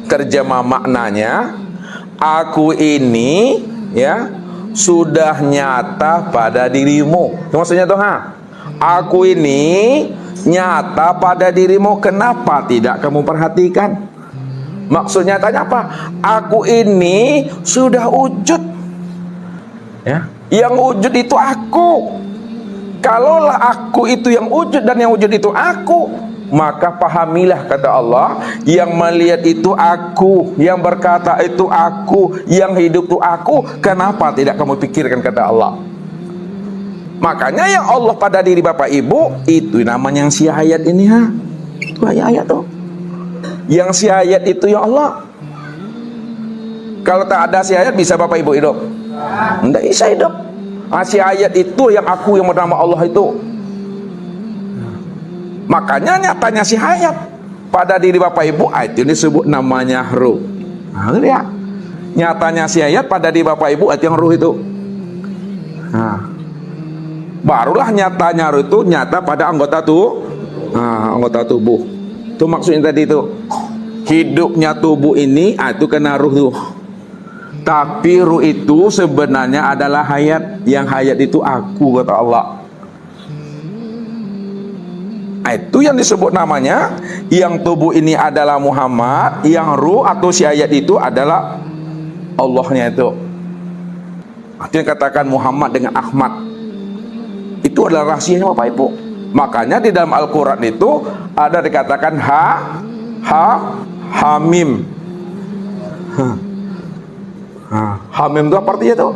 terjemah maknanya, aku ini ya sudah nyata pada dirimu. Itu maksudnya tuh, aku ini nyata pada dirimu, kenapa tidak kamu perhatikan? Maksudnya tanya apa? Aku ini sudah wujud. Ya, yang wujud itu aku. Kalaulah aku itu yang wujud dan yang wujud itu aku, maka pahamilah, kata Allah, yang melihat itu aku, yang berkata itu aku, yang hidup itu aku. Kenapa tidak kamu pikirkan, kata Allah. Makanya yang Allah pada diri Bapak Ibu itu namanya yang si hayat ini, itu ayat tuh. Yang si hayat itu ya Allah. Kalau tak ada si hayat, bisa Bapak Ibu hidup? Tidak bisa hidup. Si hayat itu yang aku, yang bernama Allah itu. Makanya nyatanya si hayat pada diri Bapak Ibu, itu disebut namanya ruh. Nah, lihat, nyatanya si hayat pada diri Bapak Ibu, itu yang ruh itu. Nah, barulah nyatanya ruh itu nyata pada anggota anggota tubuh. Itu maksudnya tadi itu, hidupnya tubuh ini itu kena ruh tuh. Tapi ruh itu sebenarnya adalah hayat. Yang hayat itu aku, kata Allah. Itu yang disebut namanya, yang tubuh ini adalah Muhammad, yang ruh atau si hayat itu adalah Allahnya itu. Artinya katakan Muhammad dengan Ahmad, itu adalah rahasianya, Bapak Ibu. Makanya di dalam Al-Quran itu ada dikatakan Hamim. Hamim itu apa artinya tuh?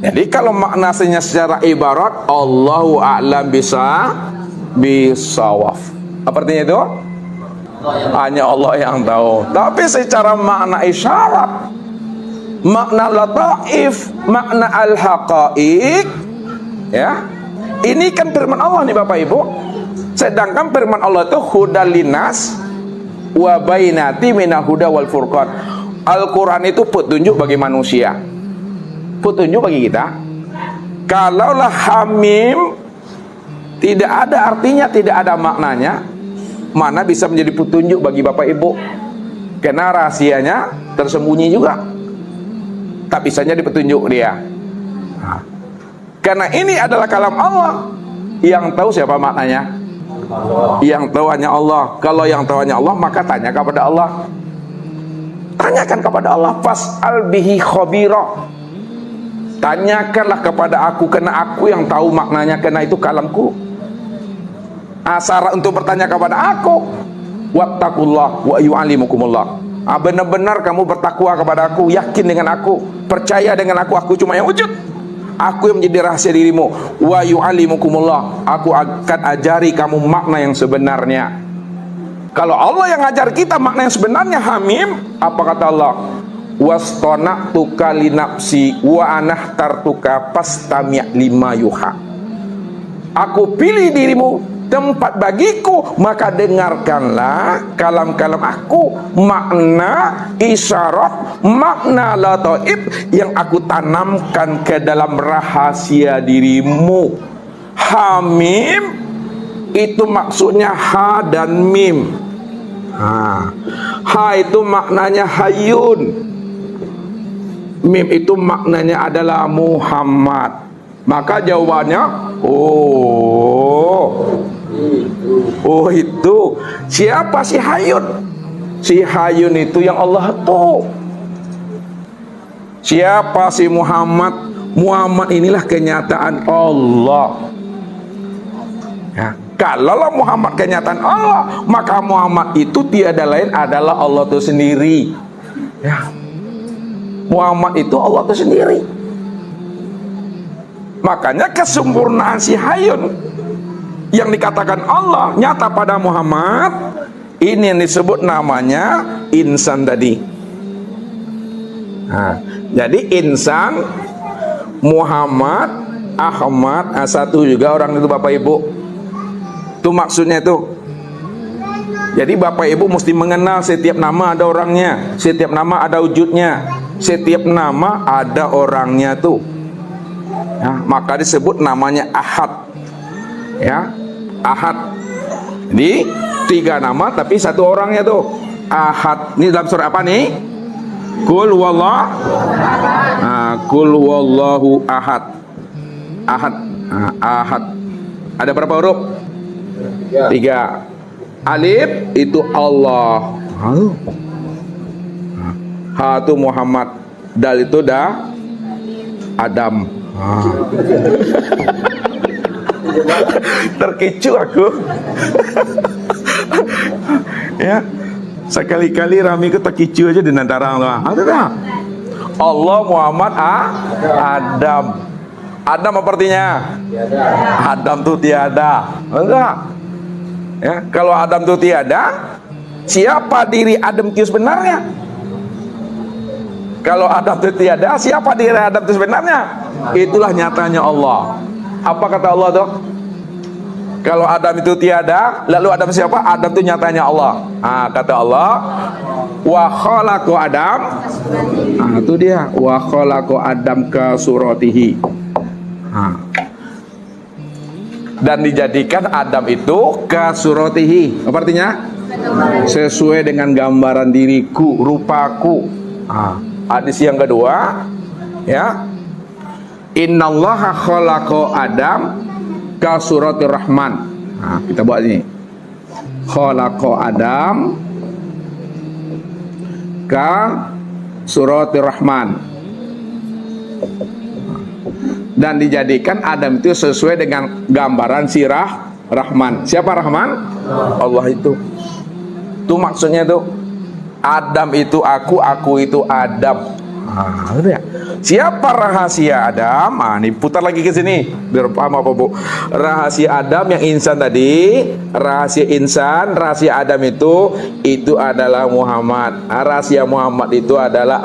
Jadi kalau maknanya secara ibarat, Allahu a'lam bisawaf. Apa artinya itu? Hanya Allah yang tahu. Tapi secara makna isyarat, makna lataif, makna al-haqaiq, ya, ini kan firman Allah nih Bapak Ibu. Sedangkan firman Allah itu hudalinas wa bainati minal huda wal furqan. Al-Quran itu petunjuk bagi manusia, petunjuk bagi kita. Kalaulah hamim tidak ada artinya, tidak ada maknanya, mana bisa menjadi petunjuk bagi Bapak Ibu? Karena rahasianya tersembunyi juga, tak bisanya dipetunjuk dia. Karena ini adalah kalam Allah. Yang tahu siapa maknanya? Yang tahu hanya Allah. Kalau yang tahu hanya Allah, maka tanya kepada Allah. Tanyakan kepada Allah. Fas'al bihi khabira. Tanyakanlah kepada aku, karena aku yang tahu maknanya, karena itu kalamku. Syarat untuk bertanya kepada aku, wattaqullah wa yu'allimukumullah. Benar-benar kamu bertakwa kepada aku, yakin dengan aku, percaya dengan aku cuma yang wujud. Aku yang menjadi rahasia dirimu. Wa yu'allimukumullah. Aku akan ajari kamu makna yang sebenarnya. Kalau Allah yang ajar kita makna yang sebenarnya, hamim, apa kata Allah? wastona'tuka li nafsi wa anahtartuka fastami' lima yuha. Aku pilih dirimu tempat bagiku, maka dengarkanlah kalam-kalam aku, makna isyarat, makna lataif yang aku tanamkan ke dalam rahasia dirimu. Hamim itu maksudnya ha dan mim. Ha itu maknanya Hayyun, mim itu maknanya adalah Muhammad. Maka jawabannya oh itu. Siapa si Hayyun? Si Hayyun itu yang Allah itu. Siapa si Muhammad? Muhammad inilah kenyataan Allah. Ya, kalau Muhammad kenyataan Allah, maka Muhammad itu tiada lain adalah Allah itu sendiri. Ya, Muhammad itu Allah itu sendiri. Makanya kesempurnaan si Hayyun yang dikatakan Allah nyata pada Muhammad, ini yang disebut namanya insan tadi. Jadi insan, Muhammad, Ahmad, satu juga orang itu Bapak Ibu. Itu maksudnya itu. Jadi Bapak Ibu mesti mengenal setiap nama ada orangnya, setiap nama ada wujudnya, setiap nama ada orangnya tuh. Ya, maka disebut namanya Ahad. Ya, Ahad. Jadi 3 nama tapi 1 orangnya tuh. Ahad. Ini dalam surah apa nih? Qul wallahu ahad. Ahad. Ahad. Ada berapa huruf? 3. Alif itu Allah. Ha itu Muhammad. Dal itu Adam. Terkecoh aku. Ya, sekali-kali Rami ke terkecoh aja dengan darah Allah. Allah, Muhammad, Adam. Adam apa artinya? Adam tuh tiada. Enggak. Ya, kalau Adam tuh tiada, siapa diri Adam itu sebenarnya? Kalau Adam itu tiada, siapa diri Adam itu sebenarnya? Itulah nyatanya Allah. Apa kata Allah tuh? Kalau Adam itu tiada, lalu Adam siapa? Adam itu nyatanya Allah. Kata Allah, wa khalaqu Adam. Itu dia, wa khalaqu Adam ka suratihi. Dan dijadikan Adam itu ka suratihi. Apa artinya? Sesuai dengan gambaran diriku, rupaku. Hadis yang kedua, ya, innallaha khalaqa Adam ka suratir rahman. Kita buat ini, khalaqa Adam ka suratir rahman, dan dijadikan Adam itu sesuai dengan gambaran sirah Rahman. Siapa Rahman? Allah itu. Itu maksudnya tuh. Adam itu aku itu Adam. Ya. Siapa rahasia Adam? Ini putar lagi ke sini biar paham apa Bu. Rahasia Adam yang insan tadi, rahasia insan, rahasia Adam itu adalah Muhammad. Rahasia Muhammad itu adalah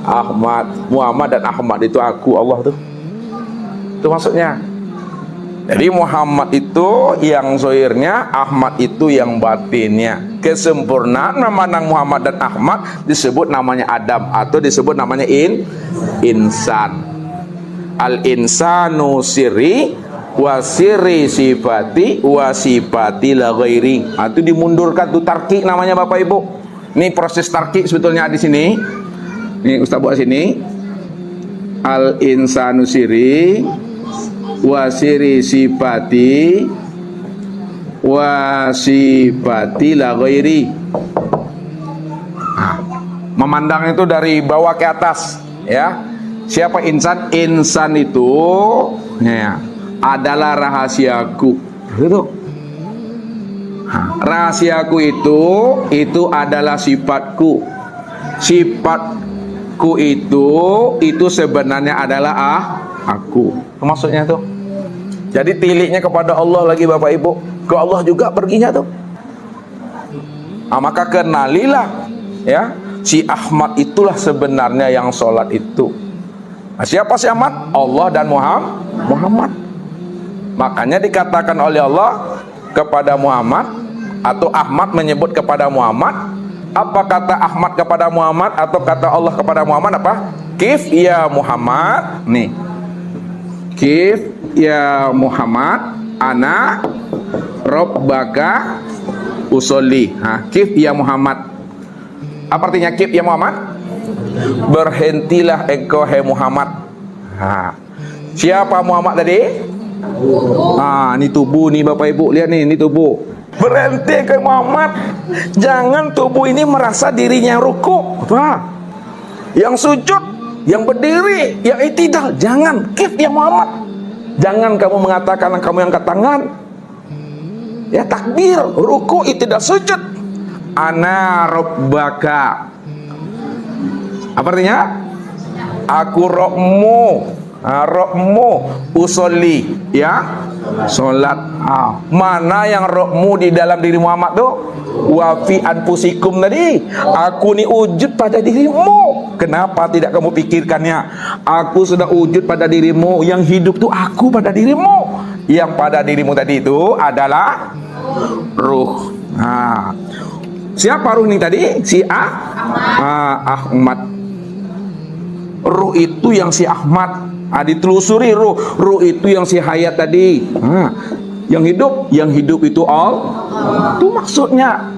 Ahmad. Muhammad dan Ahmad itu aku, Allah tuh. Itu maksudnya. Jadi Muhammad itu yang zahirnya, Ahmad itu yang batinnya. Kesempurnaan nama Muhammad dan Ahmad disebut namanya Adam atau disebut namanya insan. Al insanu sirri wa sirri sifati wa sifati la ghairi. Itu dimundurkan tuh tarki namanya Bapak Ibu. Ini proses tarki sebetulnya di sini. Nih Ustaz buat sini. Al insanu sirri wa sirri sifati wa sifati la ghairi. Memandang itu dari bawah ke atas, ya. Siapa insan? Insan itu ya, adalah rahasiaku. Gitu. Rahasiaku itu adalah sifatku. Sifatku itu sebenarnya adalah aku. Maksudnya tuh. Jadi tiliknya kepada Allah lagi Bapak Ibu. Ke Allah juga perginya tuh. Maka kenalilah, ya, Si Ahmad itulah sebenarnya yang sholat itu. Nah, siapa si Ahmad? Allah dan Muhammad. Makanya dikatakan oleh Allah kepada Muhammad, atau Ahmad menyebut kepada Muhammad. Apa kata Ahmad kepada Muhammad atau kata Allah kepada Muhammad? Apa? Kif ya Muhammad. Nih, kif ya Muhammad ana rabbaka usolli. Kif ya Muhammad. Apa artinya kif ya Muhammad? Berhentilah engkau hai Muhammad. Siapa Muhammad tadi? Ini tubuh nih Bapak Ibu, lihat nih, ini tubuh. Berhenti ke Muhammad. Jangan tubuh ini merasa dirinya ruku, yang sujud, yang berdiri, yang i'tidal. Jangan. Kif ya Muhammad. Jangan kamu mengatakan kamu yang angkat tangan. Ya, takbir, ruku, i'tidal, sujud. Ana rabbaka. Apa artinya? Aku Rabbmu. Rabbmu usolli, ya, solat. Mana yang Rabbmu di dalam diri Muhammad tuh? Wa fi anfusikum tadi. Aku ni wujud pada dirimu. Kenapa tidak kamu pikirkannya? Aku sudah wujud pada dirimu. Yang hidup tuh aku pada dirimu. Yang pada dirimu tadi itu adalah ruh. Siapa ruh ini tadi? Si Ahmad. Ruh itu yang si Ahmad. Ditelusuri ruh itu yang si hayat tadi. Yang hidup itu Allah. Itu maksudnya.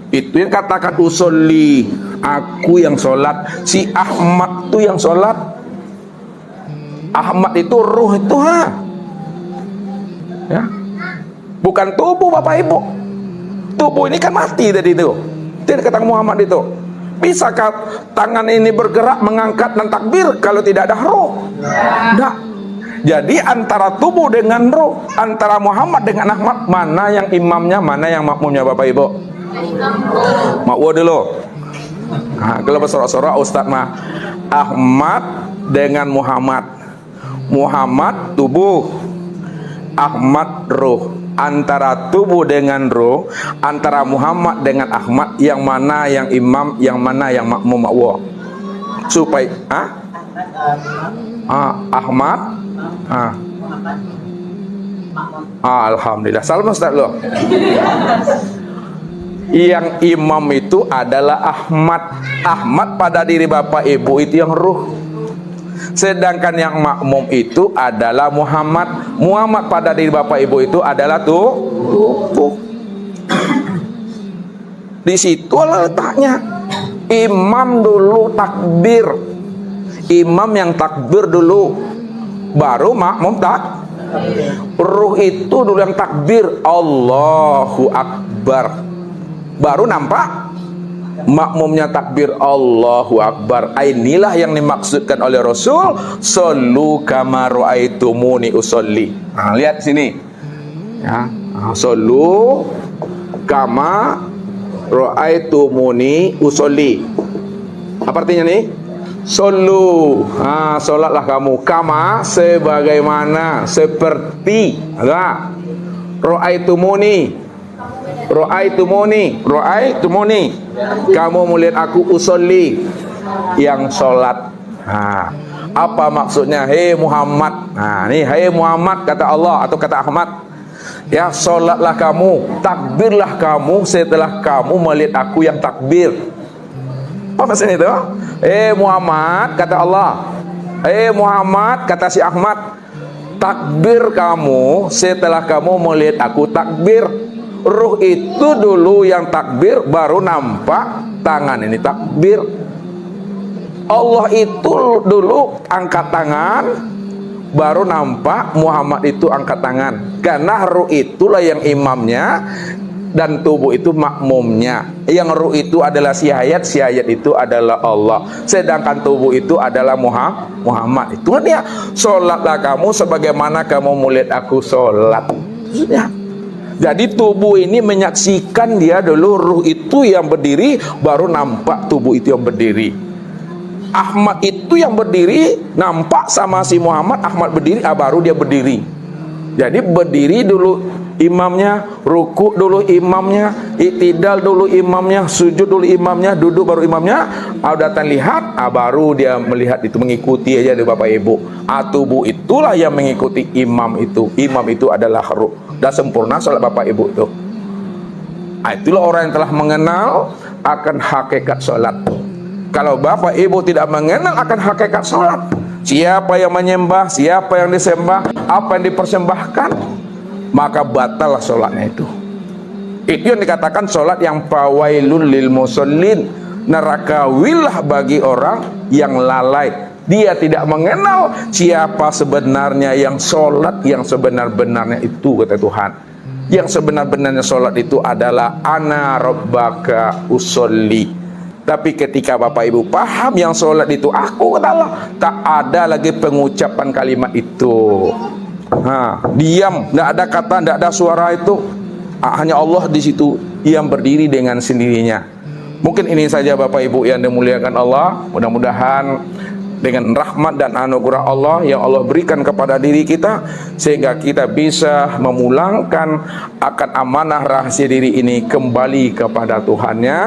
Itu yang katakan usolli, aku yang sholat. Si Ahmad itu yang sholat. Ahmad itu ruh itu, ya. Bukan tubuh Bapak Ibu. Tubuh ini kan mati tadi itu. Tidak kata Muhammad itu. Bisakah tangan ini bergerak mengangkat dan takbir kalau tidak ada roh? Tidak. Jadi antara tubuh dengan roh, antara Muhammad dengan Ahmad, mana yang imamnya, mana yang makmumnya Bapak Ibu? Makmum dulu. Kalau bersorak-sorak Ustaz mah Ahmad dengan Muhammad. Muhammad tubuh, Ahmad roh. Antara tubuh dengan roh, antara Muhammad dengan Ahmad, yang mana yang imam, yang mana yang makmum makwa? Supaya Ahmad alhamdulillah. Salam Ustaz loh. Yang imam itu adalah Ahmad. Ahmad pada diri Bapak Ibu itu yang ruh. Sedangkan yang makmum itu adalah Muhammad. Muhammad pada diri Bapak Ibu itu adalah tubuh. Di situ letaknya. Imam dulu takbir. Imam yang takbir dulu, baru makmum ruh itu dulu yang takbir, Allahu Akbar, baru nampak makmumnya takbir Allahu Akbar. Inilah yang dimaksudkan oleh Rasul, sallu kama ra'aitumuni usolli. Lihat sini ya, sallu kama ra'aitumuni usolli. Apa artinya nih? Sallu, solatlah kamu, kama sebagaimana, seperti, ra'aitumuni, kamu melihat aku usolli, yang sholat. Apa maksudnya? Hei Muhammad. Nih, hei Muhammad kata Allah atau kata Ahmad, ya, sholatlah kamu, takbirlah kamu setelah kamu melihat aku yang takbir. Apa maksudnya itu? Hei Muhammad kata Allah, hei Muhammad kata si Ahmad, takbir kamu setelah kamu melihat aku takbir. Ruh itu dulu yang takbir, baru nampak tangan ini takbir. Allah itu dulu angkat tangan, baru nampak Muhammad itu angkat tangan. Karena ruh itulah yang imamnya dan tubuh itu makmumnya. Yang ruh itu adalah si hayat itu adalah Allah. Sedangkan tubuh itu adalah Muhammad. Itu kan ya, sholatlah kamu sebagaimana kamu melihat aku sholat. Ya. Jadi tubuh ini menyaksikan dia dulu, ruh itu yang berdiri, baru nampak tubuh itu yang berdiri. Ahmad itu yang berdiri, nampak sama si Muhammad, Ahmad berdiri, baru dia berdiri. Jadi berdiri dulu imamnya, ruku dulu imamnya, iktidal dulu imamnya, sujud dulu imamnya, duduk baru imamnya. Datang lihat, baru dia melihat itu, mengikuti aja di Bapak Ibu. Tubuh itulah yang mengikuti imam itu. Imam itu adalah dan sempurna salat Bapak Ibu itu. Itulah orang yang telah mengenal akan hakikat salat. Kalau Bapak Ibu tidak mengenal akan hakikat salat, siapa yang menyembah, siapa yang disembah, apa yang dipersembahkan, maka batal sholatnya itu. Itu yang dikatakan sholat yang fawailun lil musallin, neraka wilah bagi orang yang lalai. Dia tidak mengenal siapa sebenarnya yang sholat yang sebenar-benarnya itu, kata Tuhan. Yang sebenar-benarnya sholat itu adalah ana rabbaka usolli. Tapi ketika Bapak Ibu paham yang sholat itu aku, kata Allah, tak ada lagi pengucapan kalimat itu. Diam, tidak ada kata, tidak ada suara itu. Hanya Allah di situ yang berdiri dengan sendirinya. Mungkin ini saja Bapak Ibu yang dimuliakan Allah. Mudah-mudahan dengan rahmat dan anugerah Allah yang Allah berikan kepada diri kita, sehingga kita bisa memulangkan akan amanah rahasia diri ini kembali kepada Tuhannya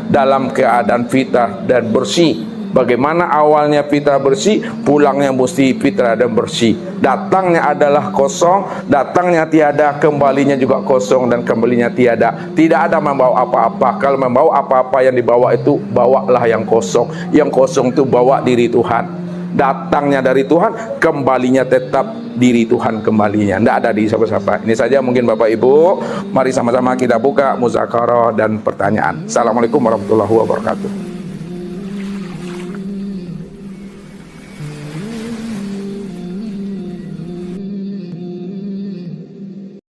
dalam keadaan fitrah dan bersih. Bagaimana awalnya fitrah bersih, pulangnya mesti fitrah dan bersih. Datangnya adalah kosong, datangnya tiada, kembalinya juga kosong dan kembalinya tiada. Tidak ada membawa apa-apa. Kalau membawa apa-apa yang dibawa itu, bawalah yang kosong. Yang kosong itu bawa diri Tuhan. Datangnya dari Tuhan, kembalinya tetap diri Tuhan kembalinya. Tidak ada di siapa-siapa. Ini saja mungkin Bapak Ibu. Mari sama-sama kita buka muzakarah dan pertanyaan. Assalamualaikum warahmatullahi wabarakatuh.